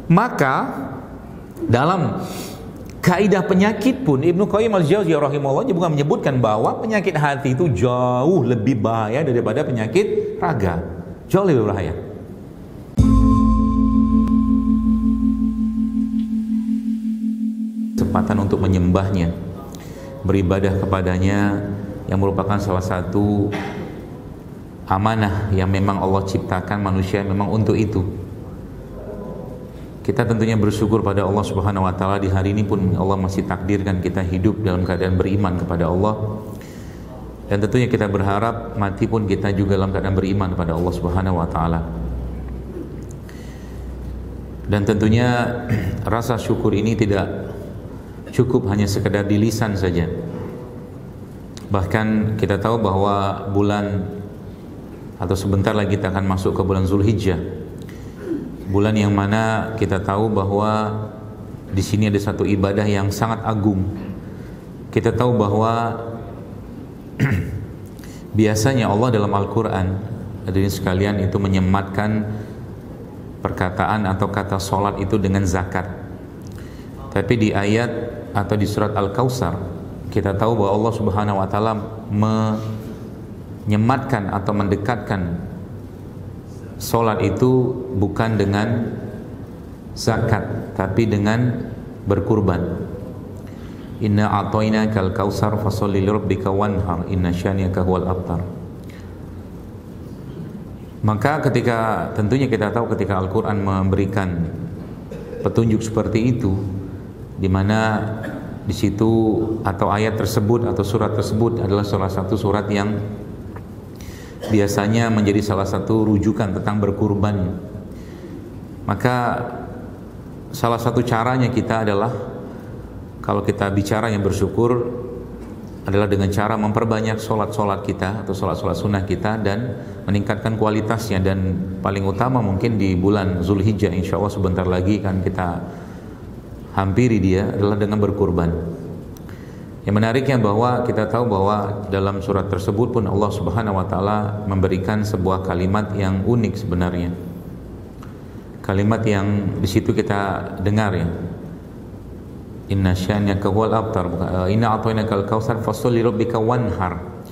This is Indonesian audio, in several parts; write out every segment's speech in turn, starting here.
Maka dalam kaidah penyakit pun Ibnu Qayyim al-Jauziyah rahimahullah juga menyebutkan bahwa penyakit hati itu jauh lebih bahaya daripada penyakit raga. Jauh lebih bahaya. Kesempatan untuk menyembahnya, beribadah kepadanya, yang merupakan salah satu amanah yang memang Allah ciptakan manusia memang untuk itu. Kita tentunya bersyukur pada Allah Subhanahu wa taala, di hari ini pun Allah masih takdirkan kita hidup dalam keadaan beriman kepada Allah. Dan tentunya kita berharap mati pun kita juga dalam keadaan beriman kepada Allah Subhanahu wa taala. Dan tentunya rasa syukur ini tidak cukup hanya sekedar di lisan saja. Bahkan kita tahu bahwa bulan atau sebentar lagi kita akan masuk ke bulan Zulhijjah. Bulan yang mana kita tahu bahwa di sini ada satu ibadah yang sangat agung. Kita tahu bahwa biasanya Allah dalam Al-Quran, hadirin sekalian, itu menyematkan perkataan atau kata sholat itu dengan zakat. Tapi di ayat atau di surat Al-Kautsar kita tahu bahwa Allah Subhanahu wa taala menyematkan atau mendekatkan sholat itu bukan dengan zakat, tapi dengan berkurban. Inna a'tainakal kautsar fasholli lirabbika wanhar inna syani'aka huwal abtar. Maka ketika tentunya kita tahu ketika Al-Quran memberikan petunjuk seperti itu, di mana di situ atau ayat tersebut atau surat tersebut adalah salah satu surat yang biasanya menjadi salah satu rujukan tentang berkurban. Maka salah satu caranya kita adalah, kalau kita bicara yang bersyukur, adalah dengan cara memperbanyak sholat-sholat kita atau sholat-sholat sunnah kita dan meningkatkan kualitasnya. Dan paling utama mungkin di bulan Zulhijjah, insya Allah sebentar lagi kan kita hampiri dia, adalah dengan berkurban. Yang menariknya bahwa kita tahu bahwa dalam surat tersebut pun Allah Subhanahu wa taala memberikan sebuah kalimat yang unik sebenarnya. Kalimat yang di situ kita dengar ya. Inna syani'aka huwal abtar. Inna a'tainakal kautsar fasholli lirabbika wanhar.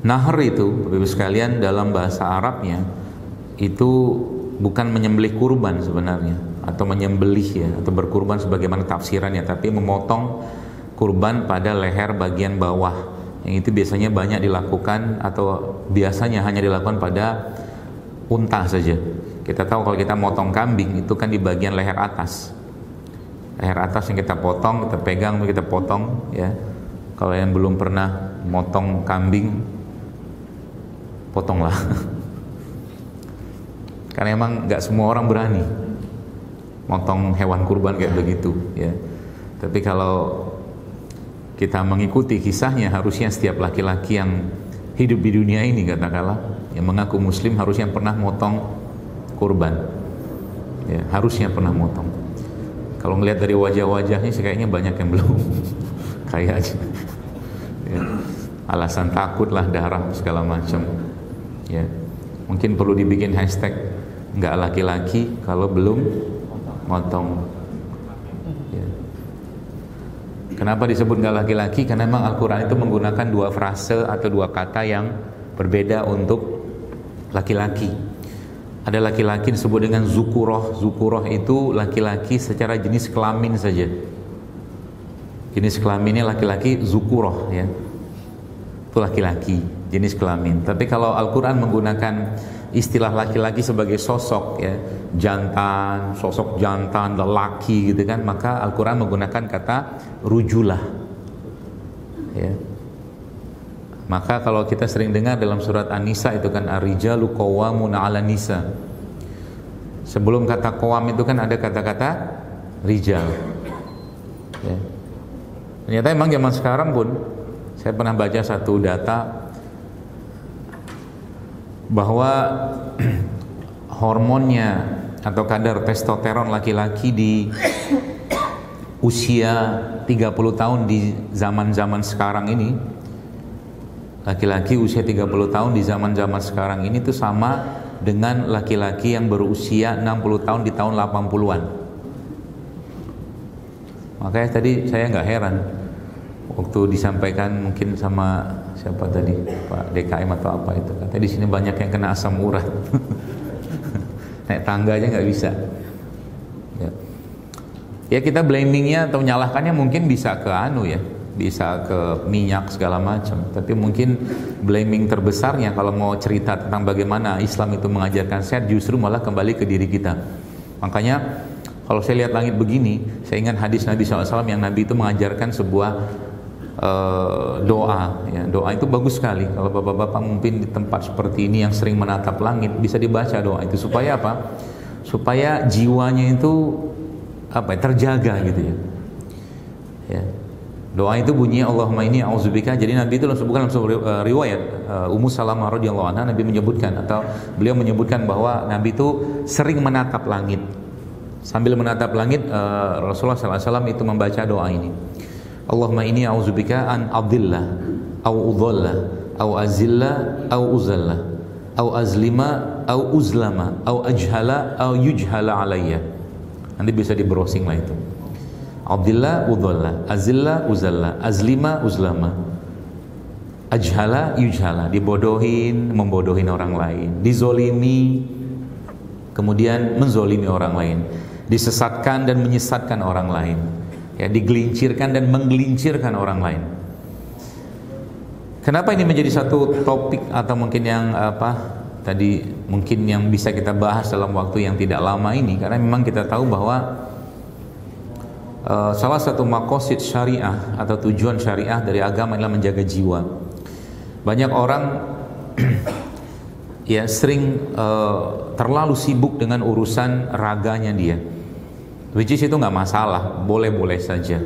Nahar itu, Bapak sekalian, dalam bahasa Arabnya itu bukan menyembelih kurban sebenarnya, atau menyembelih ya, atau berkurban sebagaimana tafsirannya, tapi memotong kurban pada leher bagian bawah. Yang itu biasanya banyak dilakukan atau biasanya hanya dilakukan pada unta saja. Kita tahu kalau kita motong kambing itu kan di bagian leher atas. Leher atas yang kita potong, kita pegang, kita potong ya. Kalau yang belum pernah motong kambing, potonglah. Karena emang nggak semua orang berani motong hewan kurban kayak begitu ya. Tapi kalau kita mengikuti kisahnya, harusnya setiap laki-laki yang hidup di dunia ini katakanlah, yang mengaku muslim, harusnya pernah motong kurban ya, harusnya pernah motong. Kalau ngelihat dari wajah-wajahnya sih kayaknya banyak yang belum. Kayak aja ya. Alasan takut lah, darah segala macam ya. Mungkin perlu dibikin hashtag nggak laki-laki kalau belum motong ya. Kenapa disebut nggak laki-laki? Karena memang Al-Quran itu menggunakan dua frase atau dua kata yang berbeda untuk laki-laki. Ada laki-laki disebut dengan zukuroh. Zukuroh itu laki-laki secara jenis kelamin saja. Jenis kelaminnya laki-laki, zukuroh ya. Itu laki-laki, jenis kelamin. Tapi kalau Al-Quran menggunakan istilah laki-laki sebagai sosok ya, jantan, sosok jantan, lelaki gitu kan, maka Al-Quran menggunakan kata rujulah ya. Maka kalau kita sering dengar dalam surat An-Nisa itu kan ar-rijalu qawwamuna 'alan nisa. Sebelum kata qawam itu kan ada kata-kata rijal ya. Ternyata emang zaman sekarang pun saya pernah baca satu data bahwa hormonnya atau kadar testosteron laki-laki di usia 30 tahun di zaman-zaman sekarang ini, laki-laki usia 30 tahun di zaman-zaman sekarang ini itu sama dengan laki-laki yang berusia 60 tahun di tahun 80-an. Makanya tadi saya nggak heran waktu disampaikan mungkin sama siapa tadi, Pak DKM atau apa itu, katanya di sini banyak yang kena asam urat. Naik tangga aja nggak bisa. Ya kita blamingnya atau menyalahkannya mungkin bisa ke bisa ke minyak segala macam. Tapi mungkin blaming terbesarnya kalau mau cerita tentang bagaimana Islam itu mengajarkan sehat, justru malah kembali ke diri kita. Makanya kalau saya lihat langit begini, saya ingat hadis Nabi SAW yang Nabi itu mengajarkan sebuah doa. Ya, doa itu bagus sekali. Kalau bapak-bapak mungkin di tempat seperti ini yang sering menatap langit, bisa dibaca doa itu supaya apa? Supaya jiwanya itu terjaga gitu ya. Ya. Doa itu bunyinya Allahumma inni a'udzubika. Jadi Nabi itu bukan dalam sebuah riwayat Ummu Salamah radhiyallahu anha, Nabi menyebutkan atau beliau menyebutkan bahwa Nabi itu sering menatap langit. Sambil menatap langit Rasulullah SAW itu membaca doa ini. Allahumma inni a'udzubika an adilla au udhalla au azilla au uzalla au azlima au uzlama au ajhala au yujhala alayya. Nanti bisa di browsing lah itu. Abdillah udhalla, azilla uzalla, azlima uzlama, ajhala yujhala, dibodohin, membodohin orang lain, dizolimi, kemudian menzolimi orang lain, disesatkan dan menyesatkan orang lain, ya, digelincirkan dan menggelincirkan orang lain. Kenapa ini menjadi satu topik atau mungkin yang tadi mungkin yang bisa kita bahas dalam waktu yang tidak lama ini, karena memang kita tahu bahwa salah satu maqasid syariah atau tujuan syariah dari agama adalah menjaga jiwa. Banyak orang ya sering terlalu sibuk dengan urusan raganya dia, which is itu nggak masalah, boleh-boleh saja.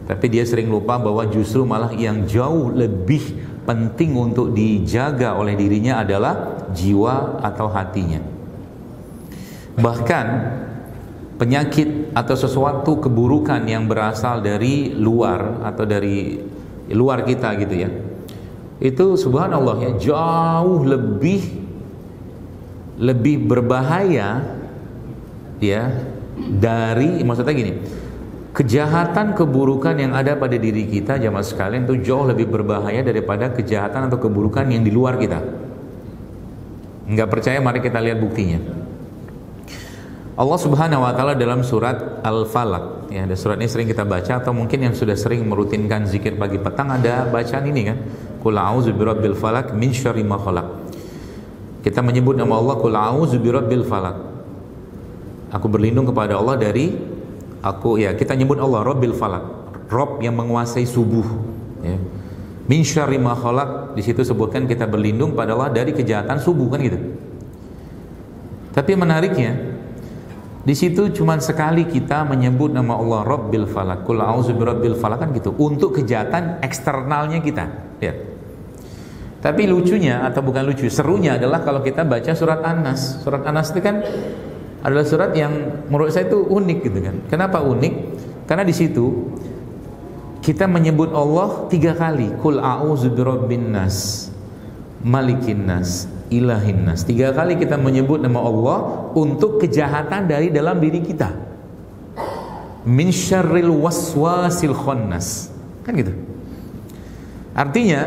Tapi dia sering lupa bahwa justru malah yang jauh lebih penting untuk dijaga oleh dirinya adalah jiwa atau hatinya. Bahkan penyakit atau sesuatu keburukan yang berasal dari luar atau dari luar kita gitu ya, itu subhanallah ya jauh lebih berbahaya ya dari, maksudnya gini, kejahatan keburukan yang ada pada diri kita jamaah sekalian itu jauh lebih berbahaya daripada kejahatan atau keburukan yang di luar kita. Enggak percaya, mari kita lihat buktinya. Allah Subhanahu wa taala dalam surat Al-Falaq, ya, ada surat ini sering kita baca atau mungkin yang sudah sering merutinkan zikir pagi petang ada bacaan ini kan. Qul a'udzu birabbil falaq min syarri ma khalaq. Kita menyebut nama Allah, Qul a'udzu birabbil falaq. Aku berlindung kepada Allah dari kita nyebut Allah Rabbil Falaq, Rabb yang menguasai subuh ya. Min syarri ma khalaq, di situ sebutkan kita berlindung pada Allah dari kejahatan subuh kan gitu. Tapi menariknya di situ cuma sekali kita menyebut nama Allah Rabbil Falaq, Qul a'udzu birabbil falaq kan gitu, untuk kejahatan eksternalnya kita ya. Tapi lucunya atau bukan lucu, serunya adalah kalau kita baca surat An-Nas. Surat An-Nas itu kan adalah surat yang menurut saya itu unik gitu kan. Kenapa unik? Karena di situ kita menyebut Allah 3 kali. Qul a'udzu birabbin nas, malikin nas, ilahin nas. 3 kali kita menyebut nama Allah untuk kejahatan dari dalam diri kita. Min syarril waswasil khannas. Kan gitu. Artinya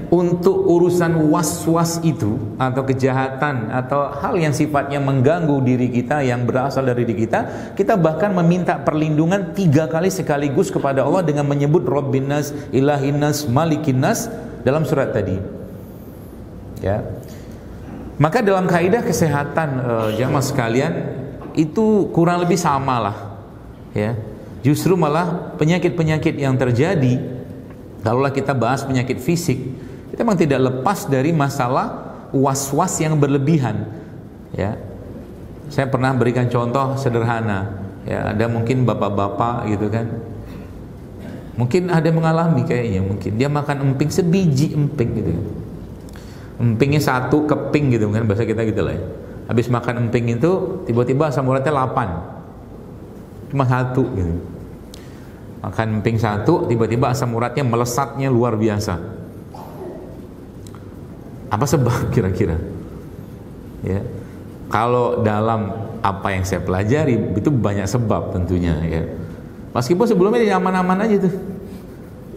untuk urusan was-was itu atau kejahatan atau hal yang sifatnya mengganggu diri kita yang berasal dari diri kita, kita bahkan meminta perlindungan 3 kali sekaligus kepada Allah dengan menyebut Rabbin nas, ilahin nas, malikin nas dalam surat tadi. Ya. Maka dalam kaidah kesehatan jamaah sekalian itu kurang lebih sama lah. Ya. Justru malah penyakit-penyakit yang terjadi, kalaulah kita bahas penyakit fisik, kita memang tidak lepas dari masalah was-was yang berlebihan. Ya, saya pernah berikan contoh sederhana. Ya, ada mungkin bapak-bapak gitu kan, mungkin ada mengalami kayaknya, mungkin dia makan emping sebiji emping gitu. Empingnya 1 keping gitu kan, bahasa kita gitu lah. Ya. Habis makan emping itu tiba-tiba asam uratnya 8, cuma 1 gitu. Makan emping 1, tiba-tiba asam uratnya melesatnya luar biasa. Apa sebab kira-kira? Ya, kalau dalam apa yang saya pelajari itu banyak sebab tentunya. Ya, Meskipun sebelumnya dia aman-aman aja tuh.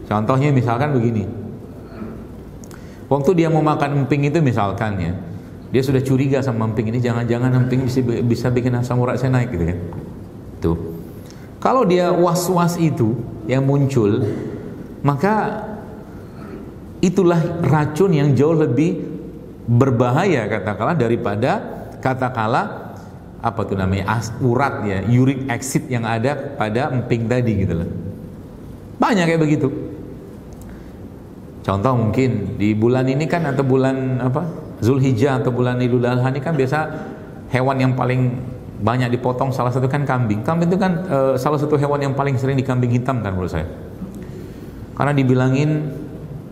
Contohnya misalkan begini. Waktu dia mau makan emping itu misalkan ya, dia sudah curiga sama emping ini, jangan-jangan emping bisa bikin asam urat saya naik gitu kan. Tuh. Kalau dia was-was itu yang muncul, maka itulah racun yang jauh lebih berbahaya katakanlah daripada katakanlah apa tuh namanya urat ya, uric acid yang ada pada emping tadi gitu loh. Banyak kayak begitu. Contoh mungkin di bulan ini kan atau bulan apa Zulhijjah atau bulan Idul Adha ini kan biasa hewan yang paling banyak dipotong salah satu kan kambing. Kambing itu kan salah satu hewan yang paling sering dikambing hitam kan menurut saya. Karena dibilangin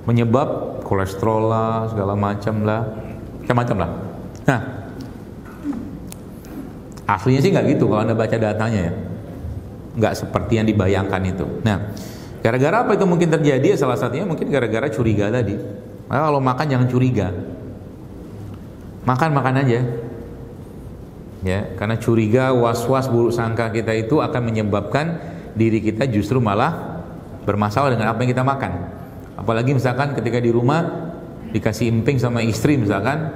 menyebab kolesterol lah, segala macam lah. Nah, aslinya sih nggak gitu kalau Anda baca datanya ya. Nggak seperti yang dibayangkan itu. Nah, gara-gara apa itu mungkin terjadi? Salah satunya mungkin gara-gara curiga tadi. Maka kalau makan jangan curiga. Makan aja. Ya, karena curiga, was-was, buruk sangka kita itu akan menyebabkan diri kita justru malah bermasalah dengan apa yang kita makan. Apalagi misalkan ketika di rumah dikasih emping sama istri misalkan,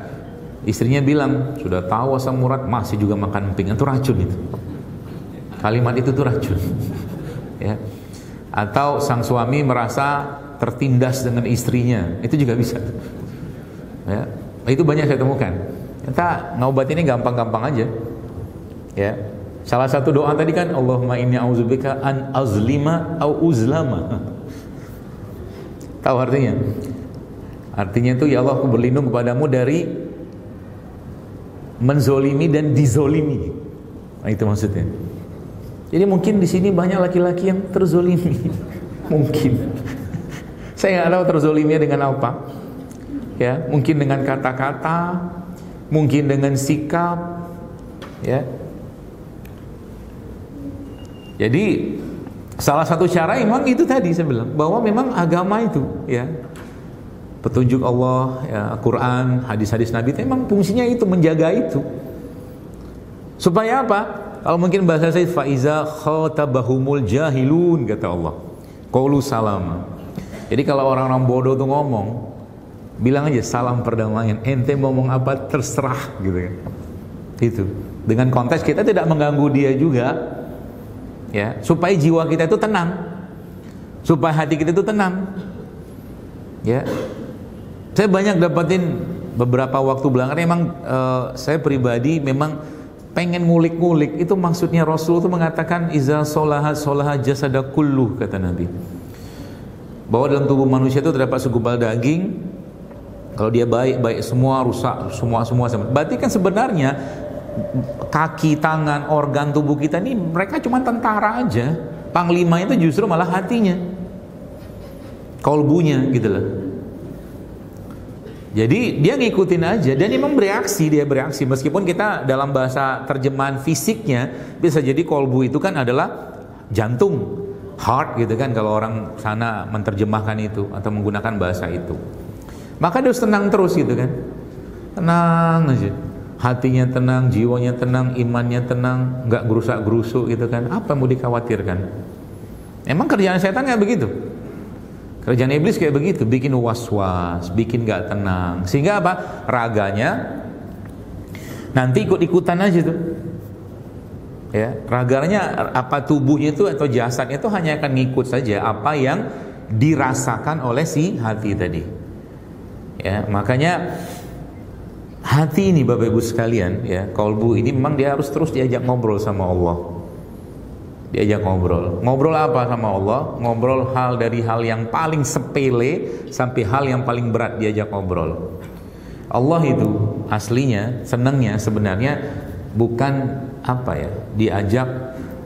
istrinya bilang, "Sudah tahu asam urat masih juga makan emping." Itu racun itu. Kalimat itu tuh racun. Ya. Atau sang suami merasa tertindas dengan istrinya, itu juga bisa. Ya, itu banyak saya temukan. Kita ngobat ini gampang-gampang aja. Ya, salah satu doa tadi kan Allahumma inni a'udzubika an azlima au uzlama. Tahu artinya? Artinya itu ya Allah, aku berlindung kepadamu dari menzolimi dan dizolimi. Nah, itu maksudnya. Jadi mungkin di sini banyak laki-laki yang terzolimi, mungkin. Saya nggak tahu terzoliminya dengan apa. Ya, mungkin dengan kata-kata, mungkin dengan sikap. Ya. Jadi salah satu cara memang itu tadi saya bilang bahwa memang agama itu, ya, petunjuk Allah, ya, Quran, hadis-hadis Nabi itu memang fungsinya itu menjaga itu. Supaya apa? Kalau mungkin bahasa saya faiza khatabahumul jahilun kata Allah. Qaulu salam. Jadi kalau orang-orang bodoh tuh ngomong, bilang aja salam perdamaian. Ente ngomong apa terserah gitu kan. Itu. Dengan konteks kita tidak mengganggu dia juga. Ya, supaya jiwa kita itu tenang. Supaya hati kita itu tenang. Ya. Saya banyak dapatin beberapa waktu belakangan memang saya pribadi memang pengen ngulik-ngulik itu maksudnya Rasul itu mengatakan iza solaha jasada kulluh kata Nabi, bahwa dalam tubuh manusia itu terdapat segumpal daging, kalau dia baik semua, rusak semua sama. Berarti kan sebenarnya kaki, tangan, organ tubuh kita ini mereka cuma tentara aja, panglima itu justru malah hatinya, kolbunya gitu loh. Jadi dia ngikutin aja dan memang dia bereaksi meskipun kita dalam bahasa terjemahan fisiknya bisa jadi kolbu itu kan adalah jantung, heart gitu kan kalau orang sana menerjemahkan itu atau menggunakan bahasa itu. Maka dia harus tenang terus gitu kan. Tenang aja. Hatinya tenang, jiwanya tenang, imannya tenang, enggak gerusak-gerusuk gitu kan. Apa yang mau dikhawatirkan? Emang kerjaan setan kayak begitu. Kerjaan iblis kayak begitu, bikin was-was, bikin gak tenang. Sehingga apa? Raganya nanti ikut-ikutan aja tuh. Ya, raganya apa tubuhnya itu atau jasadnya itu hanya akan ngikut saja apa yang dirasakan oleh si hati tadi. Ya, makanya hati ini Bapak Ibu sekalian, ya, kolbu ini memang dia harus terus diajak ngobrol sama Allah. Diajak ngobrol apa sama Allah? Ngobrol dari hal yang paling sepele sampai hal yang paling berat diajak ngobrol. Allah itu aslinya senangnya sebenarnya bukan apa ya, diajak.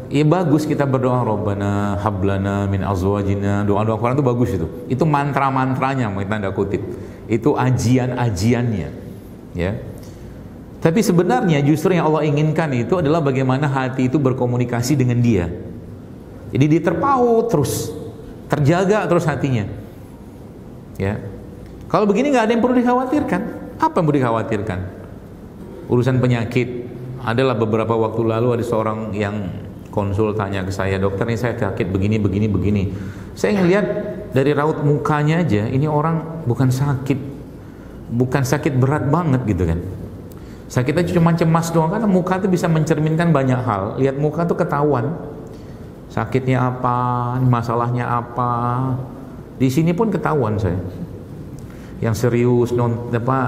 Ya bagus kita berdoa Rabbana hablana min azwajina, doa-doa Quran itu bagus itu. Itu mantra-mantranya tanda kutip. Itu ajian-ajiannya, ya. Tapi sebenarnya justru yang Allah inginkan itu adalah bagaimana hati itu berkomunikasi dengan Dia. Jadi dia terpaut terus, terjaga terus hatinya. Ya. Kalau begini nggak ada yang perlu dikhawatirkan. Apa yang perlu dikhawatirkan? Urusan penyakit. Adalah beberapa waktu lalu ada seorang yang konsul tanya ke saya, dokter ini saya sakit begini. Saya ngelihat dari raut mukanya aja, ini orang bukan sakit berat banget gitu kan. Sakitnya cuma cemas doang, karena muka itu bisa mencerminkan banyak hal. Lihat muka tuh ketahuan sakitnya apa, masalahnya apa. Di sini pun ketahuan saya. Yang serius,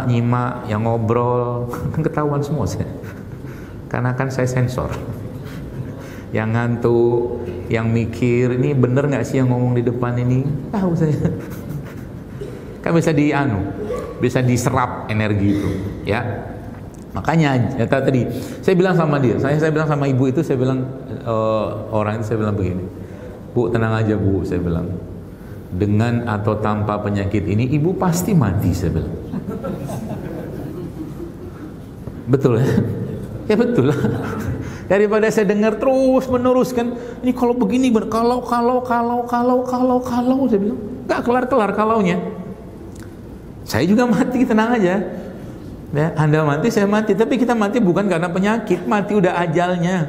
nyimak, yang ngobrol, kan ketahuan semua saya. Karena kan saya sensor. Yang ngantuk, yang mikir, ini bener nggak sih yang ngomong di depan ini? Tahu saya. Kan bisa diserap energi itu, ya. Makanya tadi saya bilang sama dia, saya bilang sama ibu itu, saya bilang orang itu, saya bilang begini, Bu, tenang aja Bu, saya bilang, dengan atau tanpa penyakit ini ibu pasti mati, saya bilang. Betul ya? Ya betul lah. Daripada saya dengar terus menerus kan, ini kalau begini, kalau saya bilang, nggak kelar kalaunya. Saya juga mati, tenang aja. Ya, Anda mati, saya mati, tapi kita mati bukan karena penyakit, mati udah ajalnya.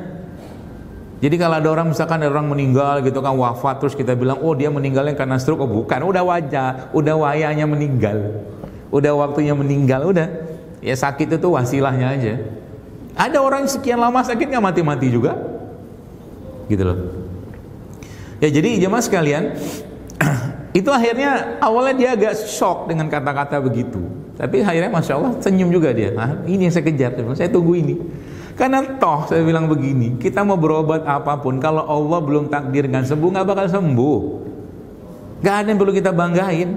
Jadi kalau ada orang, misalkan ada orang meninggal gitu kan, wafat, terus kita bilang, oh dia meninggalnya karena stroke, oh bukan, udah wayanya meninggal, udah waktunya meninggal, udah. Ya sakit itu wasilahnya aja. Ada orang sekian lama sakit nggak mati-mati juga, gitu loh. Ya jadi jemaah sekalian, itu akhirnya awalnya dia agak shock dengan kata-kata begitu, tapi akhirnya masya Allah senyum juga dia. Nah, ini yang saya kejar, saya tunggu ini. Karena toh saya bilang begini, kita mau berobat apapun, kalau Allah belum takdirkan sembuh, nggak bakal sembuh. Nggak ada yang perlu kita banggain.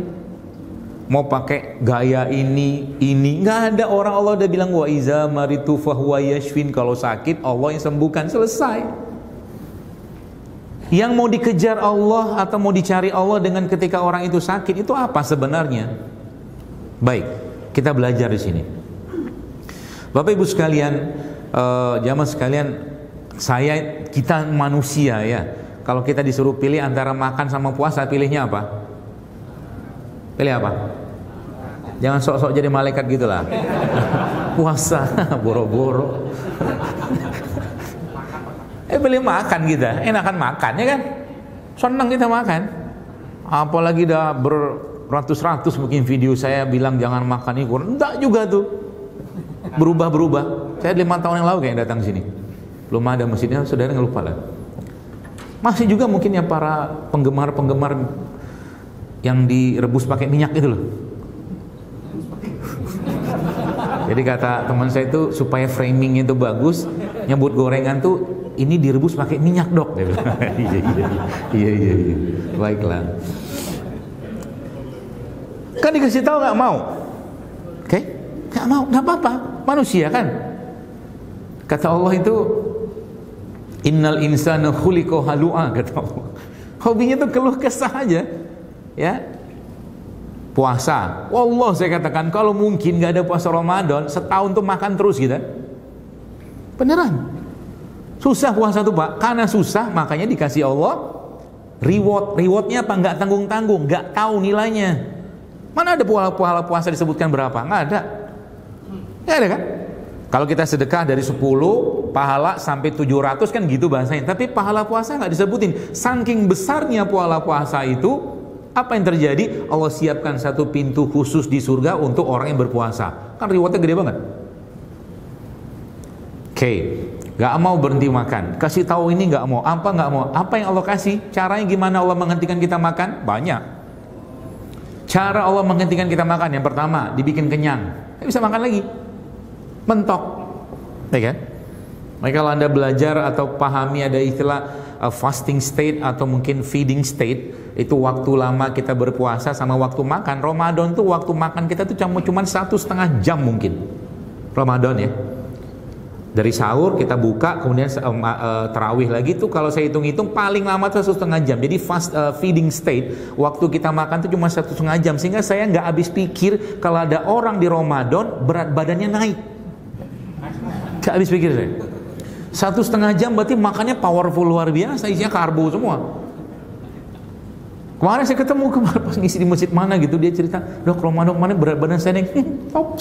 Mau pakai gaya ini, nggak ada. Orang Allah udah bilang wa iza maritu fahuwa yashfin, kalau sakit Allah yang sembuhkan, selesai. Yang mau dikejar Allah atau mau dicari Allah dengan ketika orang itu sakit, itu apa sebenarnya? Baik, kita belajar di sini. Bapak Ibu sekalian, jamaah sekalian, kita manusia ya. Kalau kita disuruh pilih antara makan sama puasa, pilihnya apa? Pilih apa? Jangan sok-sok jadi malaikat gitulah. Puasa, boro-boro. Pilih makan kita, enakan makan ya kan? Senang kita makan. Apalagi dah beratus-ratus mungkin video saya bilang jangan makan ini, enggak juga tuh. Berubah. Saya 5 tahun yang lalu kayak datang sini. Belum ada masjidnya, saudara nggak lupa lah. Masih juga mungkin ya para penggemar yang direbus pakai minyak itu loh. Jadi kata teman saya itu supaya framing itu bagus, nyebut gorengan tuh ini direbus pakai minyak dok. Iya. Baiklah. Kan dikasih tahu nggak mau, oke? Nggak mau, nggak apa-apa. Manusia kan. Kata Allah itu, innal insana khuliqa halu'a, kata Allah. Hobinya tuh keluh kesah aja. Ya, puasa. Wallah saya katakan kalau mungkin nggak ada puasa Ramadan, setahun tuh makan terus kita. Beneran. Susah puasa tuh Pak, karena susah makanya dikasih Allah rewardnya apa? Nggak tanggung-tanggung, nggak tahu nilainya. Mana ada pahala puasa disebutkan berapa? Nggak ada. Nggak ada kan? Kalau kita sedekah dari 10 pahala sampai 700 kan gitu bahasanya. Tapi pahala puasa nggak disebutin. Saking besarnya pahala puasa itu, apa yang terjadi? Allah siapkan satu pintu khusus di surga untuk orang yang berpuasa. Kan rewardnya gede banget. Oke, gak mau berhenti makan. Kasih tahu ini gak mau. Apa gak mau? Apa yang Allah kasih? Caranya gimana Allah menghentikan kita makan? Banyak. Cara Allah menghentikan kita makan, yang pertama dibikin kenyang. Gak bisa makan lagi. Mentok. Ya kan? Maka kalau Anda belajar atau pahami ada istilah fasting state atau mungkin feeding state, itu waktu lama kita berpuasa sama waktu makan. Ramadan tuh waktu makan kita tuh cuma 1,5 jam mungkin. Ramadan ya. Dari sahur kita buka, kemudian tarawih lagi tuh kalau saya hitung-hitung paling lama tuh 1,5 jam. Jadi fast feeding state, waktu kita makan tuh cuma 1,5 jam. Sehingga saya nggak habis pikir kalau ada orang di Ramadan berat badannya naik. Nggak habis pikir saya. 1,5 jam berarti makannya powerful luar biasa, isinya karbo semua. Kemarin saya ketemu pas ngisi di masjid mana gitu, dia cerita, dok Ramadan kemarin berat badan saya naik, top.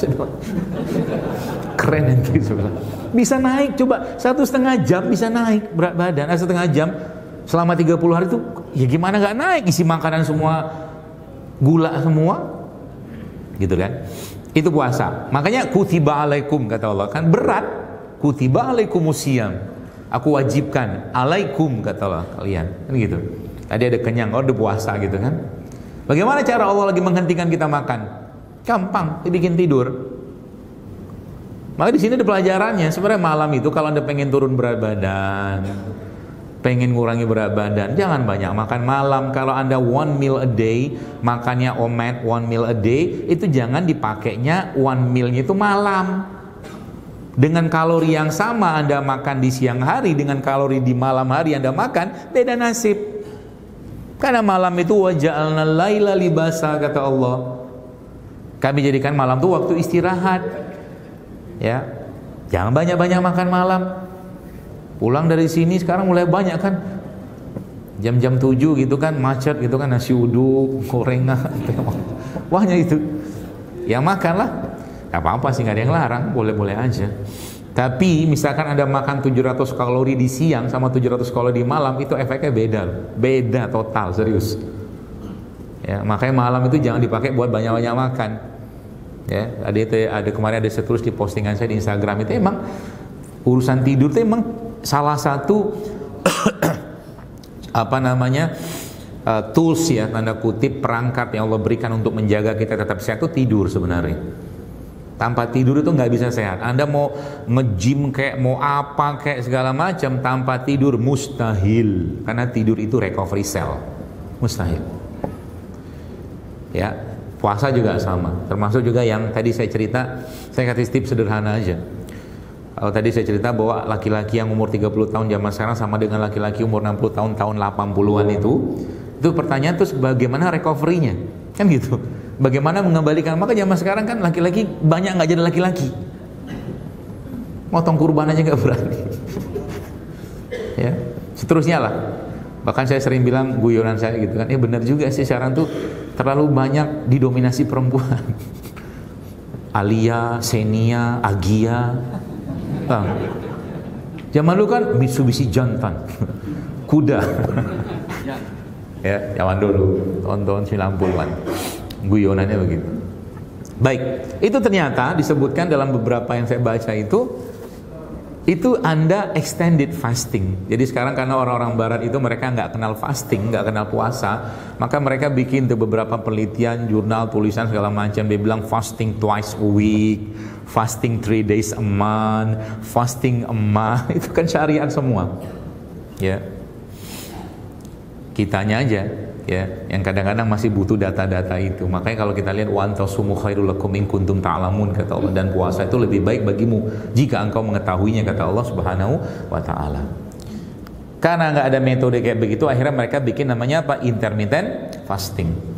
keren nanti sebelah. Bisa naik, coba 1,5 jam bisa naik berat badan. 1,5 jam selama 30 hari itu ya gimana nggak naik, isi makanan semua gula semua gitu kan. Itu puasa. Makanya kutiba alaikum kata Allah, kan berat. Kutiba alaikumusiyam, aku wajibkan, alaikum kata Allah kalian, kan gitu. Tadi ada kenyang, udah puasa gitu kan. Bagaimana cara Allah lagi menghentikan kita makan? Gampang, dibikin tidur. Maka di sini ada pelajarannya. Sebenarnya malam itu kalau Anda pengen turun berat badan, pengen ngurangi berat badan, jangan banyak makan malam. Kalau Anda 1 meal a day, makannya omet 1 meal a day, itu jangan dipakainya 1 mealnya itu malam. Dengan kalori yang sama Anda makan di siang hari, dengan kalori di malam hari Anda makan, beda nasib. Karena malam itu waja'alna laila libasa kata Allah. Kami jadikan malam itu waktu istirahat. Ya, jangan banyak-banyak makan malam. Pulang dari sini sekarang mulai banyak kan, jam-jam 7 gitu kan, macet gitu kan, nasi uduk, gorengan, wahnya itu. Ya makanlah, gak apa-apa sih, gak ada yang larang, boleh-boleh aja. Tapi misalkan Anda makan 700 kalori di siang sama 700 kalori di malam, itu efeknya beda total, serius. Ya, makanya malam itu jangan dipakai buat banyak-banyak makan. Ya, ada kemarin ada seterus di postingan saya di Instagram, itu emang urusan tidur itu emang salah satu tools ya, tanda kutip, perangkat yang Allah berikan untuk menjaga kita tetap sehat itu tidur sebenarnya. Tanpa tidur itu nggak bisa sehat. Anda mau nge-gym kayak mau apa kayak segala macam, tanpa tidur mustahil. Karena tidur itu recovery cell, mustahil. Ya, puasa juga sama. Termasuk juga yang tadi saya cerita, saya kasih tips sederhana aja. Kalau tadi saya cerita bahwa laki-laki yang umur 30 tahun zaman sekarang sama dengan laki-laki umur 60 tahun 80-an itu pertanyaan terus bagaimana recovery-nya? Kan gitu. Bagaimana mengembalikan? Maka zaman sekarang kan laki-laki banyak nggak jadi laki-laki. Motong kurban aja nggak berani. Ya, seterusnya lah. Bahkan saya sering bilang guyonan saya gitu kan, benar juga sih sekarang tuh terlalu banyak didominasi perempuan. Alia, Xenia, Agia. Zaman dulu kan Mitsubishi jantan, kuda. Ya, zaman dulu, tahun-tahun 90-an. Guyonannya begitu. Baik, itu ternyata disebutkan dalam beberapa yang saya baca itu Anda extended fasting. Jadi sekarang karena orang-orang barat itu mereka nggak kenal fasting, nggak kenal puasa, maka mereka bikin tuh beberapa penelitian, jurnal, tulisan segala macam. Dia bilang fasting twice a week, fasting 3 days a month, fasting a month. Itu kan syariat semua. Ya, kitanya aja ya yang kadang-kadang masih butuh data-data itu. Makanya kalau kita lihat wa antasumu khairul lakum in kuntum ta'lamun kata Allah, dan puasa itu lebih baik bagimu jika engkau mengetahuinya kata Allah Subhanahu wa taala. Karena nggak ada metode kayak begitu, akhirnya mereka bikin namanya apa? Intermittent fasting.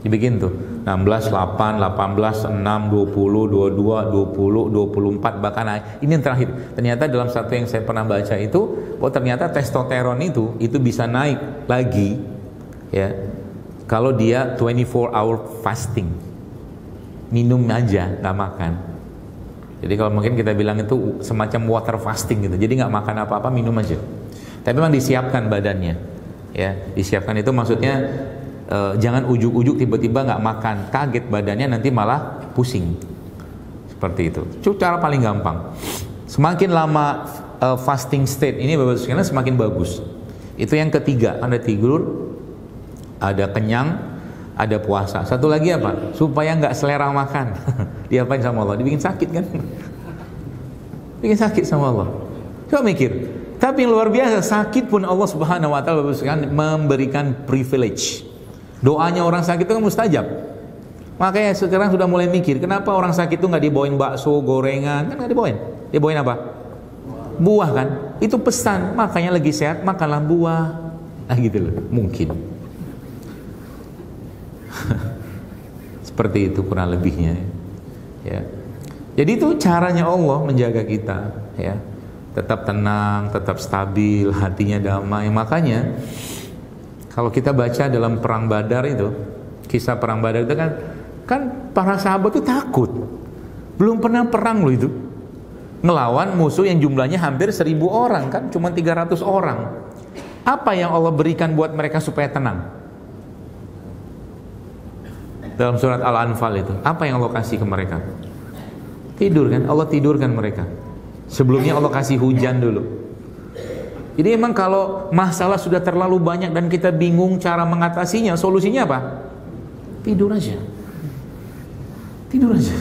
Dibikin tuh 16, 8, 18, 6, 20, 22, 20, 24, bahkan ini yang terakhir. Ternyata dalam satu yang saya pernah baca itu, oh ternyata testosteron itu bisa naik lagi ya kalau dia 24 hour fasting. Minum aja, nggak makan. Jadi kalau mungkin kita bilang itu semacam water fasting gitu. Jadi nggak makan apa-apa, minum aja. Tapi memang disiapkan badannya. Ya, disiapkan itu maksudnya jangan ujuk-ujuk tiba-tiba nggak makan, kaget badannya nanti malah pusing. Seperti itu. Itu cara paling gampang. Semakin lama fasting state ini karena semakin bagus. Itu yang ketiga, Anda tidur, ada kenyang, ada puasa. Satu lagi apa? Supaya nggak selera makan. Diapain sama Allah? Dibikin sakit kan? Bikin sakit sama Allah. Coba mikir. Tapi yang luar biasa, sakit pun Allah Subhanahu wa taala memberikan privilege. Doanya orang sakit itu kan mustajab. Makanya sekarang sudah mulai mikir, kenapa orang sakit itu nggak dibawain bakso, gorengan? Kan nggak dibawain. Dibawain apa? Buah kan? Itu pesan. Makanya lagi sehat, makanlah buah. Nah gitu loh, mungkin. Seperti itu kurang lebihnya. Ya. Jadi itu caranya Allah menjaga kita. Ya. Tetap tenang, tetap stabil, hatinya damai. Makanya kalau kita baca dalam perang Badar itu, kisah perang Badar itu kan para sahabat itu takut. Belum pernah perang loh itu. Ngelawan musuh yang jumlahnya hampir 1000 orang kan, cuma 300 orang. Apa yang Allah berikan buat mereka supaya tenang? Dalam surat Al-Anfal itu, apa yang Allah kasih ke mereka? Tidur kan, Allah tidurkan mereka. Sebelumnya Allah kasih hujan dulu. Jadi emang kalau masalah sudah terlalu banyak dan kita bingung cara mengatasinya, solusinya apa? Tidur aja. Tidur aja.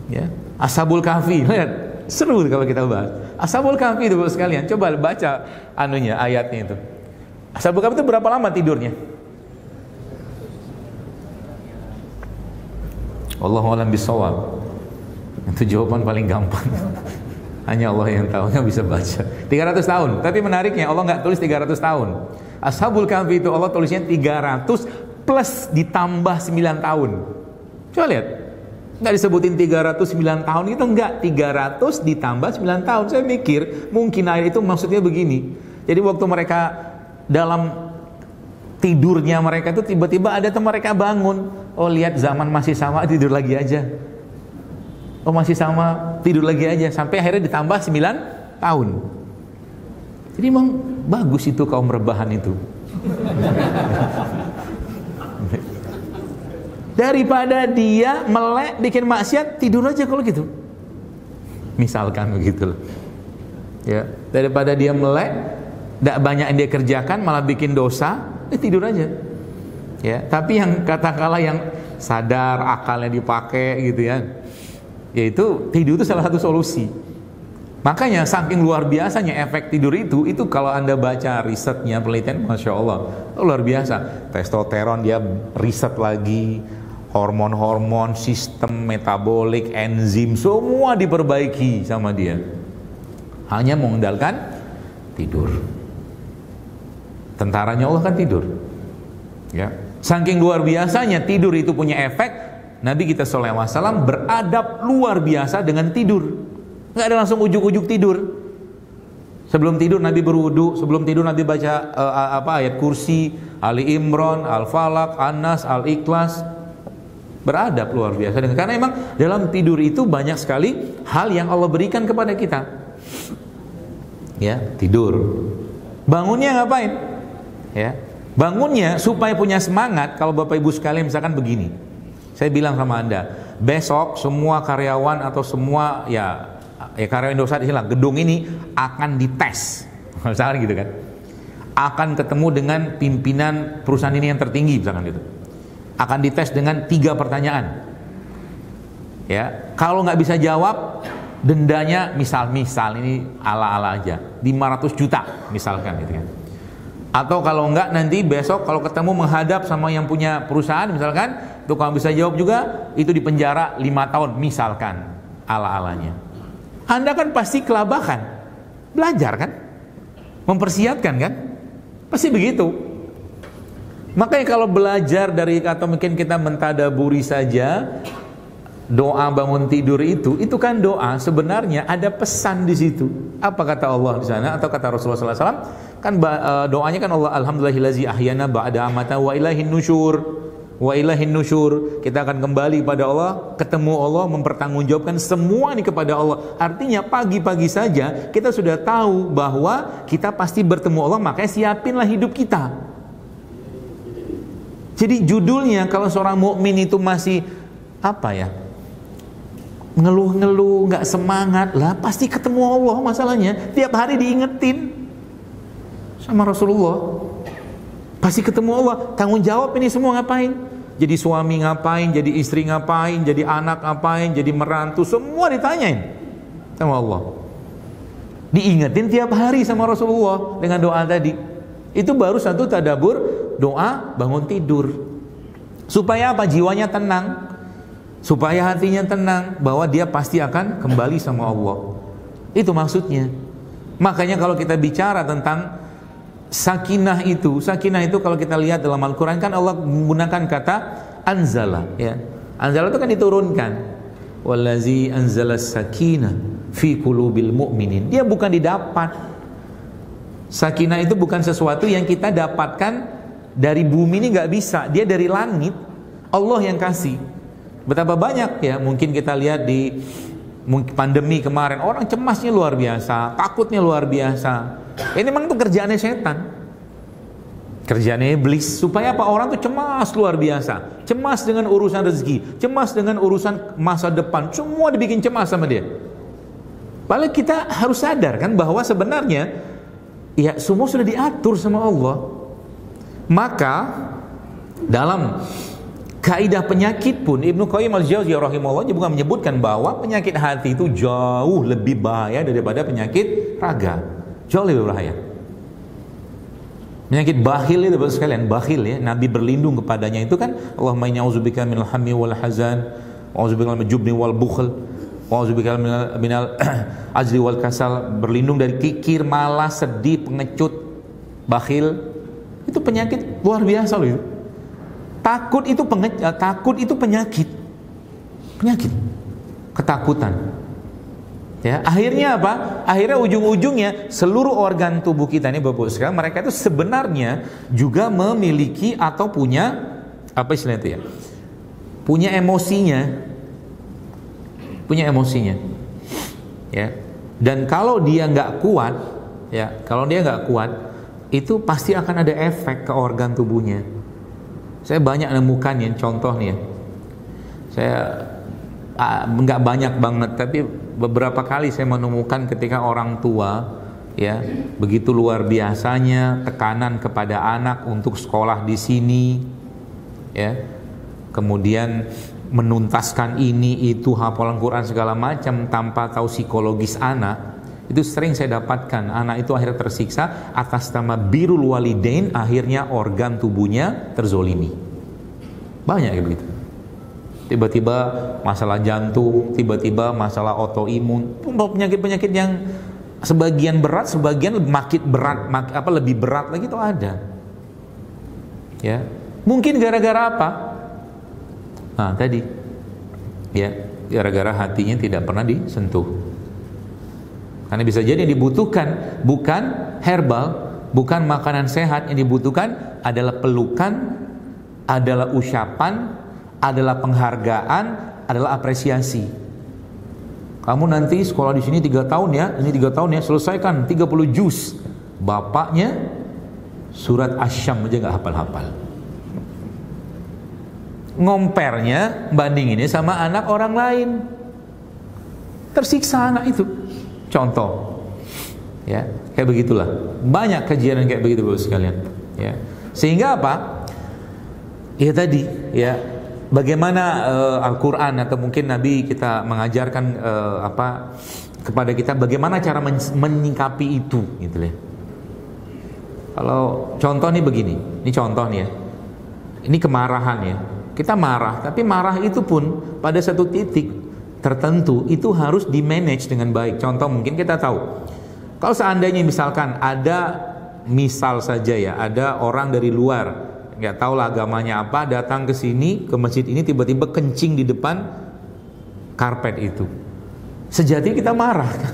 Ya, Ashabul Kahfi, lihat, seru kalau kita bahas. Ashabul Kahfi itu sekalian, coba baca ayatnya itu. Ashabul Kahfi itu berapa lama tidurnya? Wallahu a'lam bishawab. Itu jawaban paling gampang. Hanya Allah yang tahu, yang bisa baca. 300 tahun. Tapi menariknya Allah nggak tulis 300 tahun. Ashabul Kahfi itu Allah tulisnya 300 plus ditambah 9 tahun. Coba lihat. Nggak disebutin 309 tahun itu, enggak. 300 ditambah 9 tahun. Saya mikir mungkin ayat itu maksudnya begini. Jadi waktu mereka dalam tidurnya mereka itu tiba-tiba ada teman mereka bangun. Oh lihat zaman masih sama, tidur lagi aja. Oh masih sama, tidur lagi aja. Sampai akhirnya ditambah 9 tahun. Jadi memang bagus itu kaum rebahan itu. Daripada dia melek bikin maksiat, tidur aja kalau gitu. Misalkan begitu loh. Ya, daripada dia melek, tidak banyak yang dia kerjakan, malah bikin dosa, tidur aja. Ya, tapi yang katakanlah yang sadar, akalnya dipakai gitu ya. Yaitu tidur itu salah satu solusi. Makanya saking luar biasanya efek tidur itu kalau Anda baca risetnya, penelitian, Masya Allah, luar biasa. Testosteron dia riset lagi, hormon-hormon, sistem metabolik, enzim, semua diperbaiki sama dia. Hanya mengandalkan tidur. Tentaranya Allah kan tidur. Ya. Saking luar biasanya tidur itu punya efek. Nabi kita sallallahu alaihi wasallam beradab luar biasa dengan tidur. Nggak ada langsung ujuk-ujuk tidur. Sebelum tidur Nabi berwudu, sebelum tidur Nabi baca ayat kursi, Ali Imran, Al-Falaq, An-Nas, Al-Ikhlas. Beradab luar biasa dengan, karena emang dalam tidur itu banyak sekali hal yang Allah berikan kepada kita. Ya, tidur. Bangunnya ngapain? Ya. Bangunnya supaya punya semangat. Kalau Bapak Ibu sekalian misalkan begini. Saya bilang sama Anda, besok semua karyawan atau semua ya karyawan Indosat istilah gedung ini akan dites. Misalkan gitu kan. Akan ketemu dengan pimpinan perusahaan ini yang tertinggi misalkan gitu. Akan dites dengan 3 pertanyaan. Ya, kalau nggak bisa jawab, dendanya misal ini ala-ala aja, 500 juta misalkan gitu kan. Atau kalau enggak nanti besok kalau ketemu menghadap sama yang punya perusahaan misalkan, itu kalau bisa jawab juga itu dipenjara 5 tahun misalkan, ala-alanya. Anda kan pasti kelabakan, belajar kan, mempersiapkan kan, pasti begitu. Makanya kalau belajar dari atau mungkin kita mentadaburi saja doa bangun tidur itu kan doa sebenarnya ada pesan di situ. Apa kata Allah di sana atau kata Rasulullah SAW? Kan doanya kan Allah alhamdulillahillazi ahyana ba'da amata wa ilaihin nusyur. Wa ilaihin nusyur. Kita akan kembali kepada Allah, ketemu Allah, mempertanggungjawabkan semua ini kepada Allah. Artinya pagi-pagi saja kita sudah tahu bahwa kita pasti bertemu Allah, makanya siapinlah hidup kita. Jadi judulnya kalau seorang mukmin itu masih apa ya? Ngeluh-ngeluh, nggak semangat, lah pasti ketemu Allah masalahnya. Tiap hari diingetin sama Rasulullah. Pasti ketemu Allah. Tanggung jawab ini semua ngapain? Jadi suami ngapain? Jadi istri ngapain? Jadi anak ngapain? Jadi merantu, semua ditanyain sama Allah. Diingetin tiap hari sama Rasulullah dengan doa tadi. Itu baru satu tadabur doa bangun tidur. Supaya apa? Jiwanya tenang. Supaya hatinya tenang bahwa dia pasti akan kembali sama Allah. Itu maksudnya. Makanya kalau kita bicara tentang sakinah itu kalau kita lihat dalam Al-Quran kan Allah menggunakan kata anzala, ya. Anzala itu kan diturunkan. Wallazi anzala sakinah fi qulubil mu'minin. Dia bukan didapat. Sakinah itu bukan sesuatu yang kita dapatkan dari bumi, ini nggak bisa. Dia dari langit. Allah yang kasih. Betapa banyak ya, mungkin kita lihat di pandemi kemarin, orang cemasnya luar biasa, takutnya luar biasa. Ini memang itu kerjaannya setan, kerjaannya iblis, supaya apa? Orang tuh cemas luar biasa, cemas dengan urusan rezeki, cemas dengan urusan masa depan, semua dibikin cemas sama dia. Padahal kita harus sadar kan bahwa sebenarnya ya semua sudah diatur sama Allah. Maka dalam kaidah penyakit pun Ibnu Qayyim al-Jauziyah rahimahullah juga menyebutkan bahwa penyakit hati itu jauh lebih bahaya daripada penyakit raga, jauh lebih bahaya. Penyakit bakhil itu Bapak sekalian, bakhil ya, Nabi berlindung kepadanya itu kan, Allahumma inni a'udzubika minal hammi wal hazan, wa a'udzubika minal jubni wal bukhl, wa a'udzubika minal ajli wal kasal, berlindung dari kikir, malas, sedih, pengecut, bakhil. Itu penyakit luar biasa loh itu. Takut itu penyakit, ketakutan. Ya, akhirnya apa? Akhirnya ujung-ujungnya seluruh organ tubuh kita ini Bapak sekalian, mereka itu sebenarnya juga memiliki atau punya apa istilahnya itu ya? Punya emosinya. Ya. Dan kalau dia nggak kuat, itu pasti akan ada efek ke organ tubuhnya. Saya banyak nemukan ya, contoh nih ya. Saya nggak banyak banget, tapi beberapa kali saya menemukan ketika orang tua ya begitu luar biasanya tekanan kepada anak untuk sekolah di sini, ya, kemudian menuntaskan ini itu hafalan Quran segala macam tanpa tahu psikologis anak. Itu sering saya dapatkan, anak itu akhirnya tersiksa atas nama birrul walidain, akhirnya organ tubuhnya terzolimi. Banyak kayak begitu. Tiba-tiba masalah jantung, tiba-tiba masalah autoimun, penyakit-penyakit yang sebagian berat, sebagian lebih berat lagi itu ada. Ya, mungkin gara-gara apa? Nah, tadi, ya, gara-gara hatinya tidak pernah disentuh. Karena bisa jadi yang dibutuhkan bukan herbal, bukan makanan sehat, yang dibutuhkan adalah pelukan, adalah ucapan, adalah penghargaan, adalah apresiasi. Kamu nanti sekolah di sini 3 tahun ya, ini 3 tahun ya, selesaikan 30 juz. Bapaknya surat Asy-Syam aja nggak hafal-hafal. Ngompernya bandinginnya sama anak orang lain. Tersiksa anak itu. Contoh, ya, kayak begitulah. Banyak kejadian kayak begitu Bapak sekalian, ya. Sehingga apa? Ya tadi, ya, bagaimana Al-Quran atau mungkin Nabi kita mengajarkan kepada kita bagaimana cara menyikapi itu, gitu ya. Kalau contoh nih begini, ini contoh nih ya. Ini kemarahan ya. Kita marah, tapi marah itu pun pada satu titik tertentu itu harus di-manage dengan baik. Contoh mungkin kita tahu, kalau seandainya misalkan ada, misal saja ya, ada orang dari luar, nggak tahu lah agamanya apa, datang ke sini, ke masjid ini, tiba-tiba kencing di depan karpet itu. Sejatinya kita marah kan?